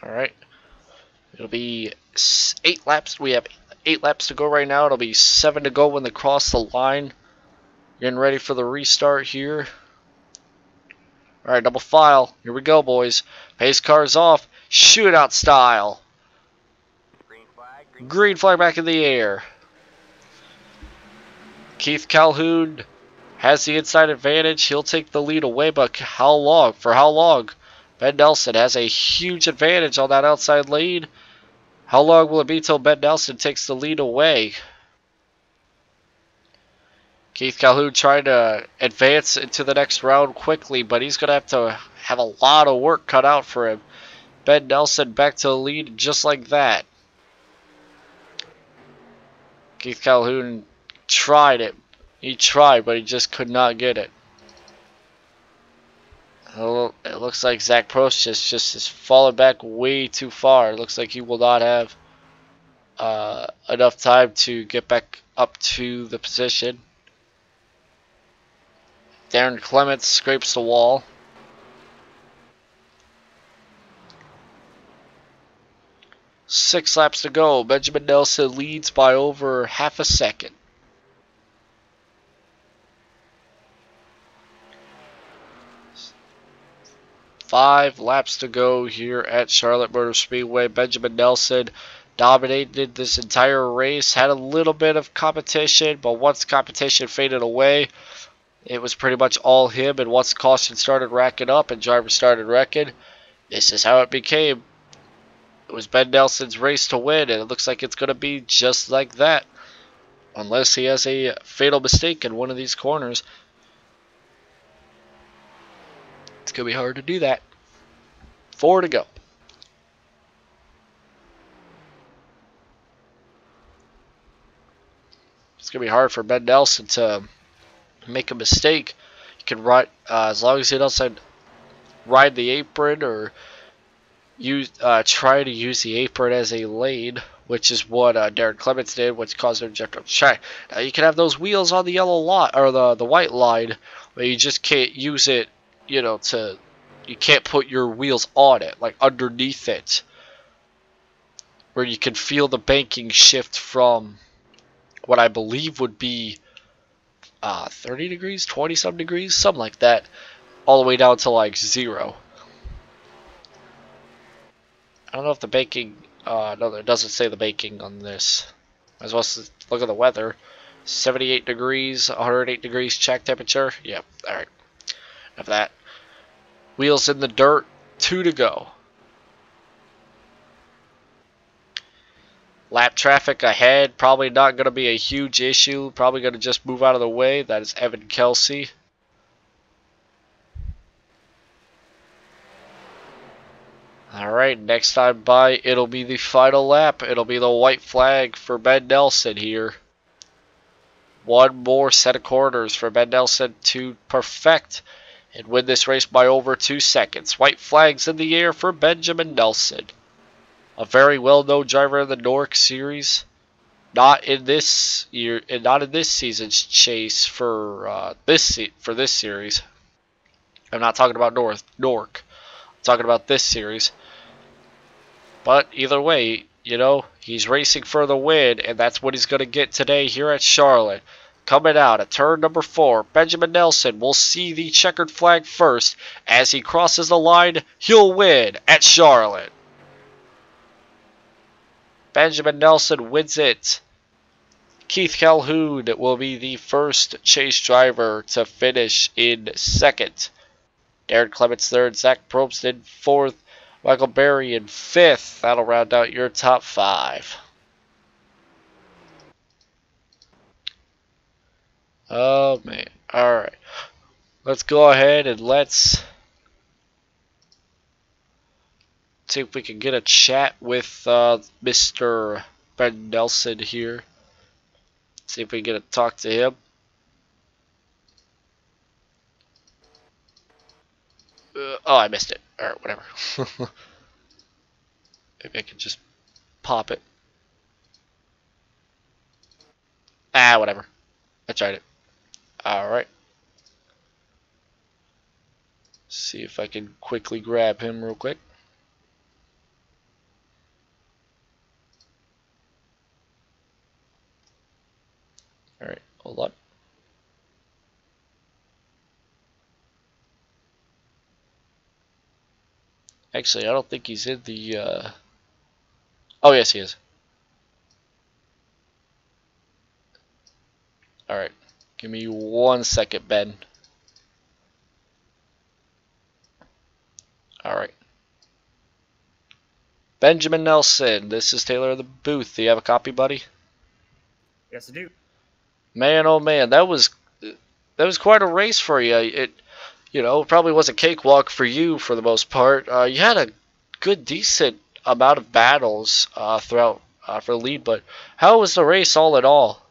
S1: Alright. It'll be 8 laps. We have 8 laps to go right now. It'll be 7 to go when they cross the line. Getting ready for the restart here. Alright, double file. Here we go, boys. Pace cars off. Shootout style. Green flag back in the air. Keith Calhoun has the inside advantage. He'll take the lead away, but how long? For how long? Ben Nelson has a huge advantage on that outside lead. How long will it be till Ben Nelson takes the lead away? Keith Calhoun trying to advance into the next round quickly, but he's going to have a lot of work cut out for him. Ben Nelson back to the lead just like that. Keith Calhoun tried it. He tried, but he just could not get it. It looks like Zach Probst just has fallen back way too far. It looks like he will not have enough time to get back up to the position. Darren Clements scrapes the wall. Six laps to go. Benjamin Nelson leads by over half a second. Five laps to go here at Charlotte Motor Speedway. Benjamin Nelson dominated this entire race. Had a little bit of competition, but once competition faded away, it was pretty much all him. And once caution started racking up and drivers started wrecking, this is how it became. It was Ben Nelson's race to win, and it looks like it's going to be just like that. Unless he has a fatal mistake in one of these corners. It's going to be hard to do that. 4 to go. It's going to be hard for Ben Nelson to make a mistake. He can ride, as long as he doesn't ride the apron or try to use the apron as a lane which is what Darren Clements did, which caused him to eject on the track. Now you can have those wheels on the yellow line or the white line, but you just can't use it, you know, you can't put your wheels on it, like underneath it, where you can feel the banking shift from what I believe would be 30 degrees, 20 some degrees, something like that, all the way down to like 0. I don't know if the baking, no, it doesn't say the baking on this. As well as look at the weather. 78 degrees, 108 degrees check temperature. Yep, alright. Enough of that. Wheels in the dirt, 2 to go. Lap traffic ahead, probably not going to be a huge issue. Probably going to just move out of the way. That is Evan Kelsey. Alright, next time by, it'll be the final lap. It'll be the white flag for Ben Nelson here. One more set of corners for Ben Nelson to perfect and win this race by over 2 seconds. White flags in the air for Benjamin Nelson. A very well-known driver in the Nork Series. Not in this year, and not in this season's chase for this series. I'm not talking about Nork. I'm talking about this series. But either way, you know, he's racing for the win, and that's what he's going to get today here at Charlotte. Coming out at turn number 4, Benjamin Nelson will see the checkered flag first. As he crosses the line, he'll win at Charlotte. Benjamin Nelson wins it. Keith Calhoun will be the first chase driver to finish in second. Darren Clements third, Zach Probst in fourth, Michael Berry in fifth. That'll round out your top 5. Oh man. Alright. Let's go ahead and let's see if we can get a chat with Mr. Ben Nelson here. See if we can get to talk to him. Oh, I missed it. Alright, whatever. Maybe I can just pop it. Whatever. I tried it. Alright. See if I can quickly grab him real quick. Alright, hold on. Actually, I don't think he's in the, Oh, yes, he is. Alright. Give me 1 second, Ben. Alright. Benjamin Nelson, this is Taylor of the booth. Do you have a copy, buddy?
S3: Yes, I do.
S1: Man, oh man, that was quite a race for you. It, you know, probably was a cakewalk for you for the most part. You had a good, decent amount of battles throughout for the lead, but how was the race all in all?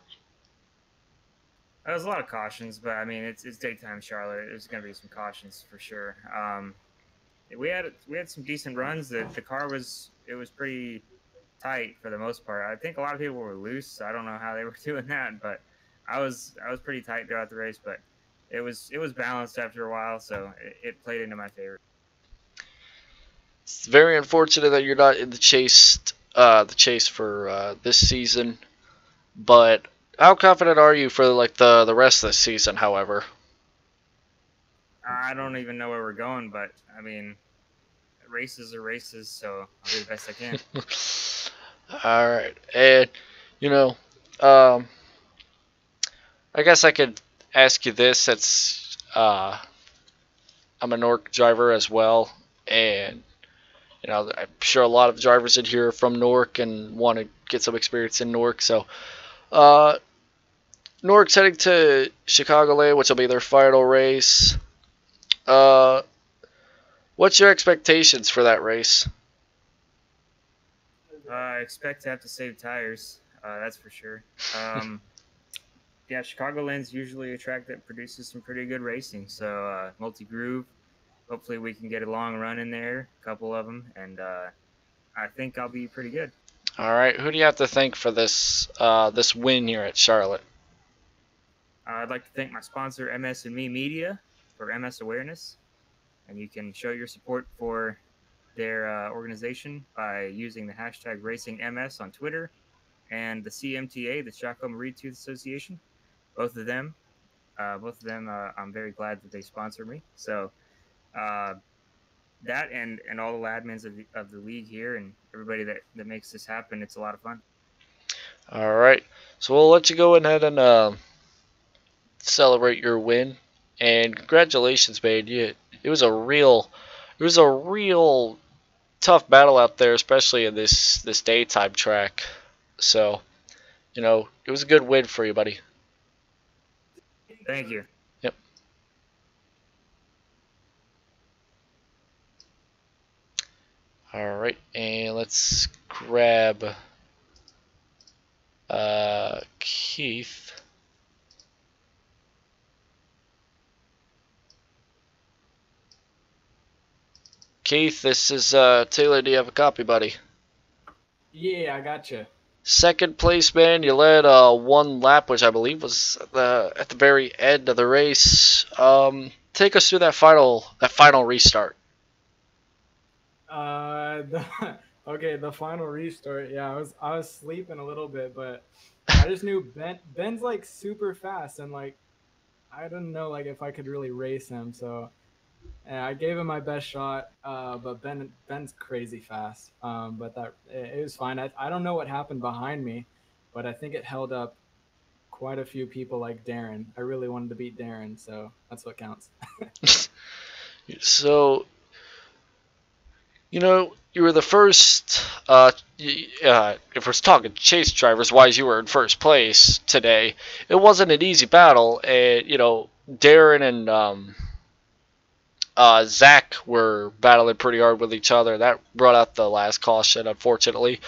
S3: There was a lot of cautions, but I mean, it's daytime Charlotte. There's going to be some cautions for sure. We had some decent runs. The car was pretty tight for the most part. I think a lot of people were loose. I don't know how they were doing that, but I was pretty tight throughout the race. But it was balanced after a while, so it played into my favor.
S1: It's very unfortunate that you're not in the chase for this season, but how confident are you for like the rest of the season? However,
S3: I don't even know where we're going, but I mean, races are races, so I'll do the best I can.
S1: All right, and you know, I guess I could ask you this. It's I'm a Nork driver as well, and you know, I'm sure a lot of drivers in here are from Nork and want to get some experience in Nork. So, Nork's heading to Chicagoland, which will be their final race. What's your expectations for that race?
S3: I expect to have to save tires. That's for sure. Yeah, Chicagoland's usually a track that produces some pretty good racing. So multi-groove. Hopefully we can get a long run in there, a couple of them, and I think I'll be pretty good.
S1: All right, who do you have to thank for this this win here at Charlotte?
S3: I'd like to thank my sponsor, MS&Me Media, for MS awareness, and you can show your support for their organization by using the hashtag RacingMS on Twitter, and the CMTA, the Shotgun Marine Tooth Association. Both of them, I'm very glad that they sponsor me. So uh, that and all the admins of the league here and everybody that makes this happen, it's a lot of fun.
S1: All right, so we'll let you go ahead and celebrate your win, and congratulations, man. It was a real tough battle out there, especially in this daytime track. So, you know, it was a good win for you, buddy.
S3: Thank you.
S1: Yep. All right, and let's grab Keith. Keith, this is Taylor. Do you have a copy, buddy?
S4: Yeah, I gotcha.
S1: Second place, man. You led one lap, which I believe was at the very end of the race. Take us through that final restart.
S4: The final restart. Yeah, I was sleeping a little bit, but I just knew Ben's like super fast, and like I didn't know like if I could really race him. So yeah, I gave him my best shot, but Ben's crazy fast. But it was fine. I don't know what happened behind me, but I think it held up quite a few people like Darren. I really wanted to beat Darren, so that's what counts.
S1: So, you know, you were the first. If we're talking chase drivers wise, you were in first place today. It wasn't an easy battle, and you know, Darren and Zach were battling pretty hard with each other. That brought out the last caution, unfortunately.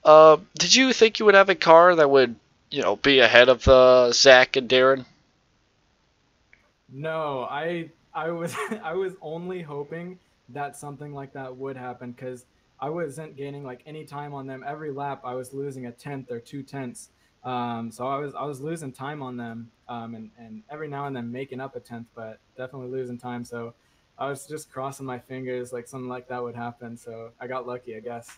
S1: Did you think you would have a car that would, you know, be ahead of Zach and Darren?
S4: No, I was I was only hoping that something like that would happen because I wasn't gaining like any time on them. Every lap I was losing a tenth or 2 tenths. So I was losing time on them, and every now and then making up a tenth, but definitely losing time. So I was just crossing my fingers like something like that would happen. So I got lucky, I guess.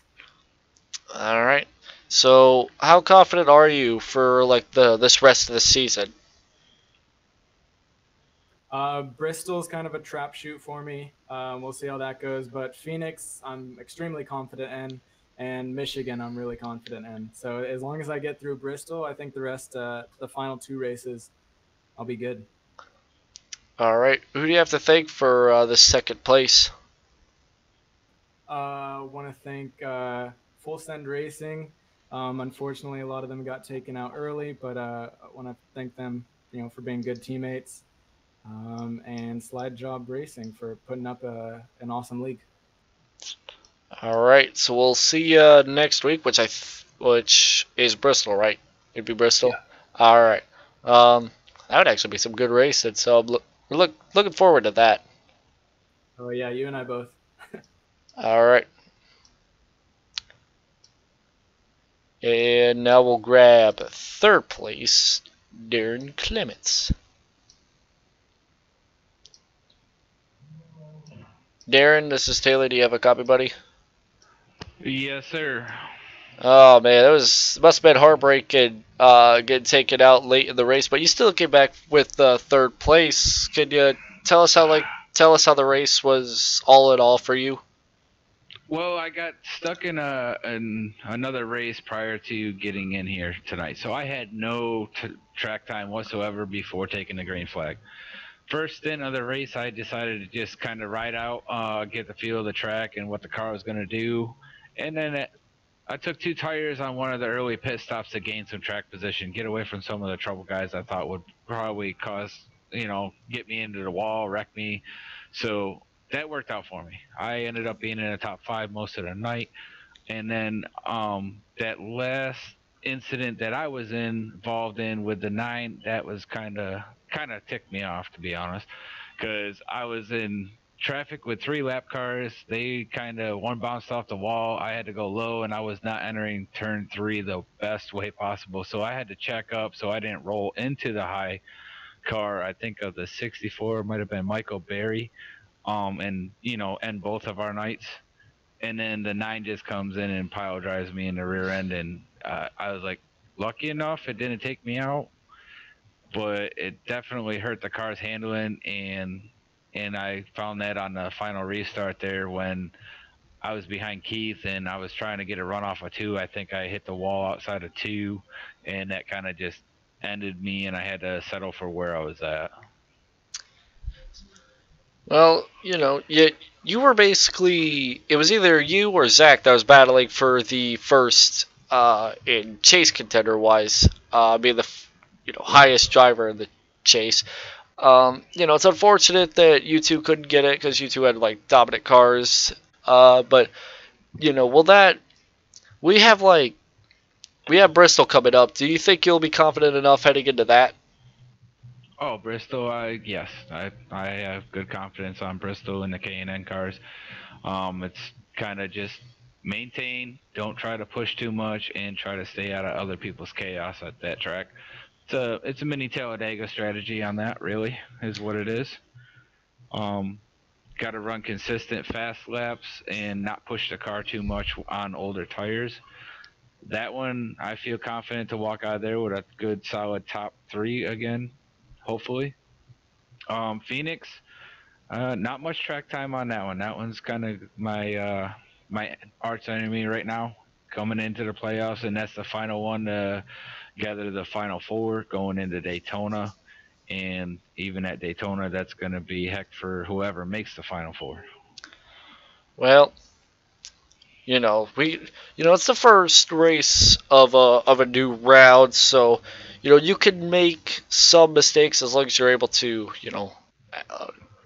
S1: All right. So, how confident are you for like this rest of the season?
S4: Bristol's kind of a trap shoot for me. We'll see how that goes. But Phoenix, I'm extremely confident in, and Michigan, I'm really confident in. So as long as I get through Bristol, I think the rest, the final 2 races, I'll be good.
S1: All right. Who do you have to thank for the second place?
S4: Want to thank Full Send Racing. Unfortunately, a lot of them got taken out early, but I want to thank them, for being good teammates. And Slidejawb Racing for putting up an awesome league.
S1: All right. So we'll see you next week, which is Bristol, right? It'd be Bristol.
S4: Yeah.
S1: All right. That would actually be some good racing. So we're looking forward to that.
S4: Oh yeah, you and I both.
S1: All right. And now we'll grab third place, Darren Clements. Darren, this is Taylor. Do you have a copy, buddy?
S5: Yes, sir.
S1: Oh man, must have been heartbreaking getting taken out late in the race, but you still came back with third place. Can you tell us how the race was all in all for you?
S5: Well, I got stuck in another race prior to getting in here tonight, so I had no track time whatsoever before taking the green flag. First stint of the race, I decided to just kind of ride out, get the feel of the track and what the car was going to do, and then I took 2 tires on one of the early pit stops to gain some track position, get away from some of the trouble guys I thought would probably get me into the wall, wreck me. So that worked out for me. I ended up being in the top 5 most of the night. And then that last incident that I was involved in with the 9, that was kind of ticked me off, to be honest, because I was in traffic with 3 lap cars. They kind of one bounced off the wall. I had to go low, and I was not entering turn 3 the best way possible. So I had to check up so I didn't roll into the high car. I think of the 64 might have been Michael Berry, and end both of our nights. And then the 9 just comes in and pile drives me in the rear end, and I was like, lucky enough it didn't take me out, but it definitely hurt the car's handling, and I found that on the final restart there when I was behind Keith and I was trying to get a run off of 2. I think I hit the wall outside of 2, and that kind of just ended me, and I had to settle for where I was at.
S1: Well, you were basically, it was either you or Zach that was battling for the first in chase contender wise, being the highest driver in the chase. It's unfortunate that you two couldn't get it because you two had like dominant cars. But will that we have Bristol coming up. Do you think you'll be confident enough heading into that?
S5: Oh, Bristol, yes, I have good confidence on Bristol and the K&N cars. It's kind of just maintain, don't try to push too much, and try to stay out of other people's chaos at that track. It's a mini Talladega strategy on that, really, is what it is. Got to run consistent fast laps and not push the car too much on older tires. That one, I feel confident to walk out of there with a good solid top 3 again, hopefully. Phoenix, not much track time on that one. That one's kind of my arch enemy right now, coming into the playoffs, and that's the final one to gather the final 4 going into Daytona. And even at Daytona, that's going to be heck for whoever makes the final 4.
S1: Well, it's the first race of a new round, so you can make some mistakes as long as you're able to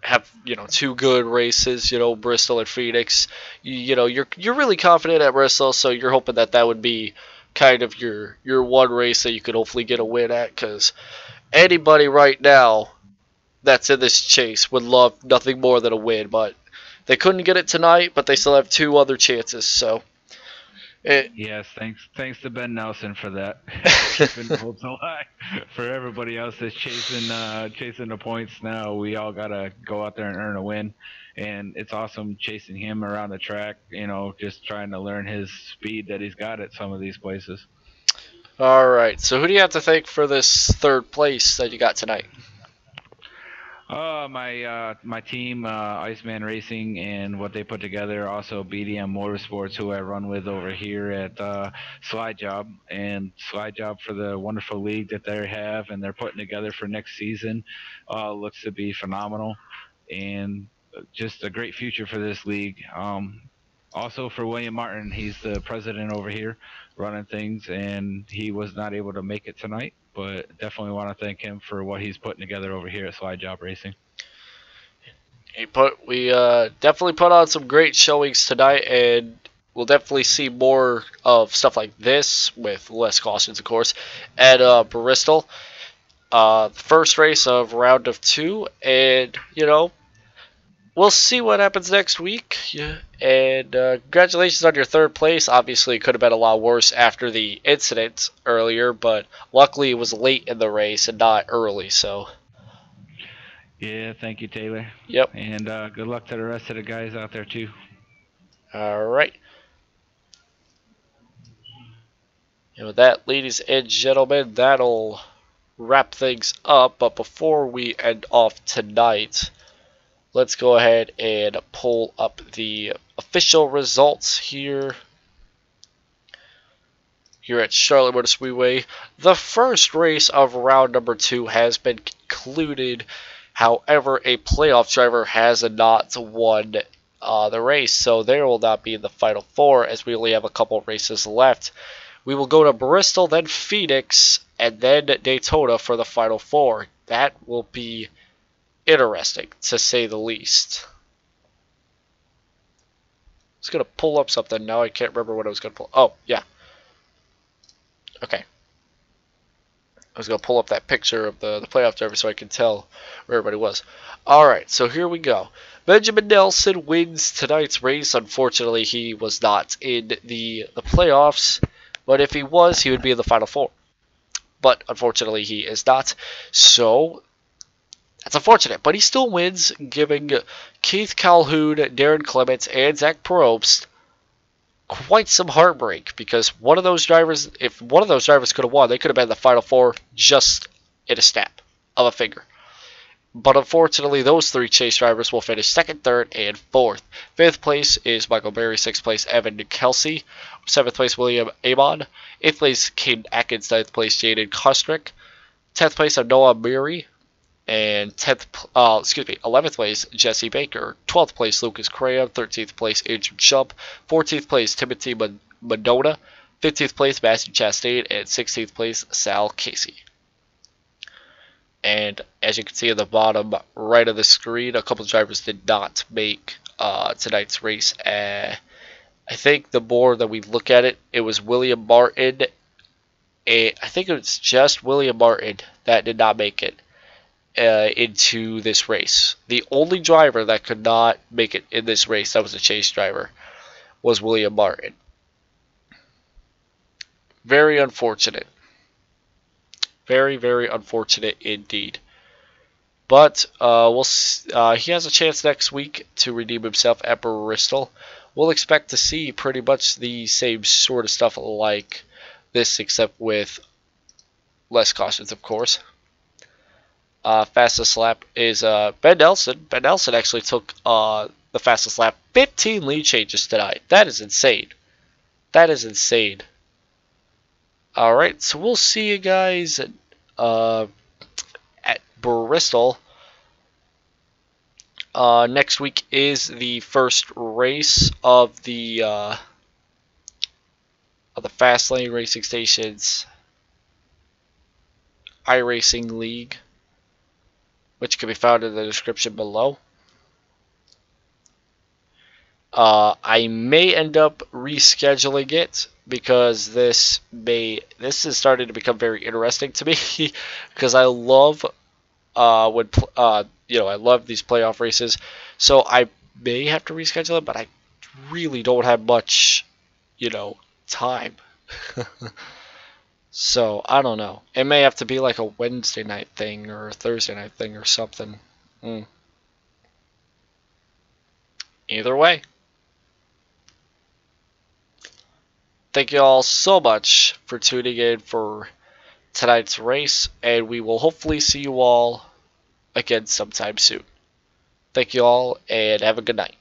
S1: have 2 good races, Bristol and Phoenix. You're really confident at Bristol, so you're hoping that would be kind of your one race that you could hopefully get a win at, because anybody right now that's in this chase would love nothing more than a win, but they couldn't get it tonight, but they still have 2 other chances. So,
S5: yes, thanks to Ben Nelson for that, keeping the hopes alive for everybody else that's chasing the points. Now we all gotta go out there and earn a win, and it's awesome chasing him around the track. Just trying to learn his speed that he's got at some of these places.
S1: All right. So who do you have to thank for this 3rd place that you got tonight?
S5: My team, Iceman Racing, and what they put together. Also, BDM Motorsports, who I run with over here at Slidejawb, and Slidejawb for the wonderful league that they have, and they're putting together for next season. Looks to be phenomenal, and just a great future for this league. Also for William Martin, he's the president over here running things, and he was not able to make it tonight, but definitely want to thank him for what he's putting together over here at Slidejawb Racing.
S1: We definitely put on some great showings tonight, and we'll definitely see more of stuff like this with less cautions, of course, at Bristol. First race of round of 2, and we'll see what happens next week. Yeah. And congratulations on your 3rd place. Obviously, it could have been a lot worse after the incident earlier, but luckily it was late in the race and not early. So.
S5: Yeah, thank you, Taylor.
S1: Yep.
S5: And good luck to the rest of the guys out there too.
S1: All right. And with that, ladies and gentlemen, that'll wrap things up. But before we end off tonight, let's go ahead and pull up the official results here at Charlotte Motor Speedway. The first race of round number 2 has been concluded. However, a playoff driver has not won the race, so there will not be in the final 4 as we only have a couple races left. We will go to Bristol, then Phoenix, and then Daytona for the final 4. That will be interesting, to say the least. I was going to pull up something. Now I can't remember what I was going to pull. Oh, yeah. Okay. I was going to pull up that picture of the playoff driver so I could tell where everybody was. Alright, so here we go. Benjamin Nelson wins tonight's race. Unfortunately, he was not in the playoffs, but if he was, he would be in the Final Four. But unfortunately, he is not. So that's unfortunate, but he still wins, giving Keith Calhoun, Darren Clements, and Zach Probst quite some heartbreak, because one of those drivers, if one of those drivers could have won, they could have been in the Final Four just in a snap of a finger. But unfortunately, those three chase drivers will finish second, third, and fourth. Fifth place is Michael Berry. Sixth place, Evan Kelsey. Seventh place, William Amon. Eighth place, Caden Atkins. Ninth place, Jaden Kostrick. 10th place, Noah Murray. And 11th place, Jesse Baker. 12th place, Lucas Cram. 13th place, Andrew Chump. 14th place, Timothy Madonna. 15th place, Matthew Chastain. And 16th place, Sal Casey. And as you can see at the bottom right of the screen, a couple of drivers did not make tonight's race. I think the more that we look at it, it was William Martin. I think it was just William Martin that did not make it into this race. The only driver that could not make it in this race, that was a chase driver, was William Martin. Very unfortunate. Very, very unfortunate indeed. But he has a chance next week to redeem himself at Bristol. We'll expect to see pretty much the same sort of stuff like this, except with less cautions, of course. Fastest lap is Ben Nelson. Ben Nelson actually took the fastest lap. 15 lead changes tonight. That is insane. That is insane. Alright, so we'll see you guys at Bristol. Next week is the first race of the Fastlane Racing Stations iRacing League, which can be found in the description below. I may end up rescheduling it, because this is starting to become very interesting to me, because I love I love these playoff races. So I may have to reschedule it, but I really don't have much, time. So I don't know. It may have to be like a Wednesday night thing or a Thursday night thing or something. Either way. Thank you all so much for tuning in for tonight's race, and we will hopefully see you all again sometime soon. Thank you all, and have a good night.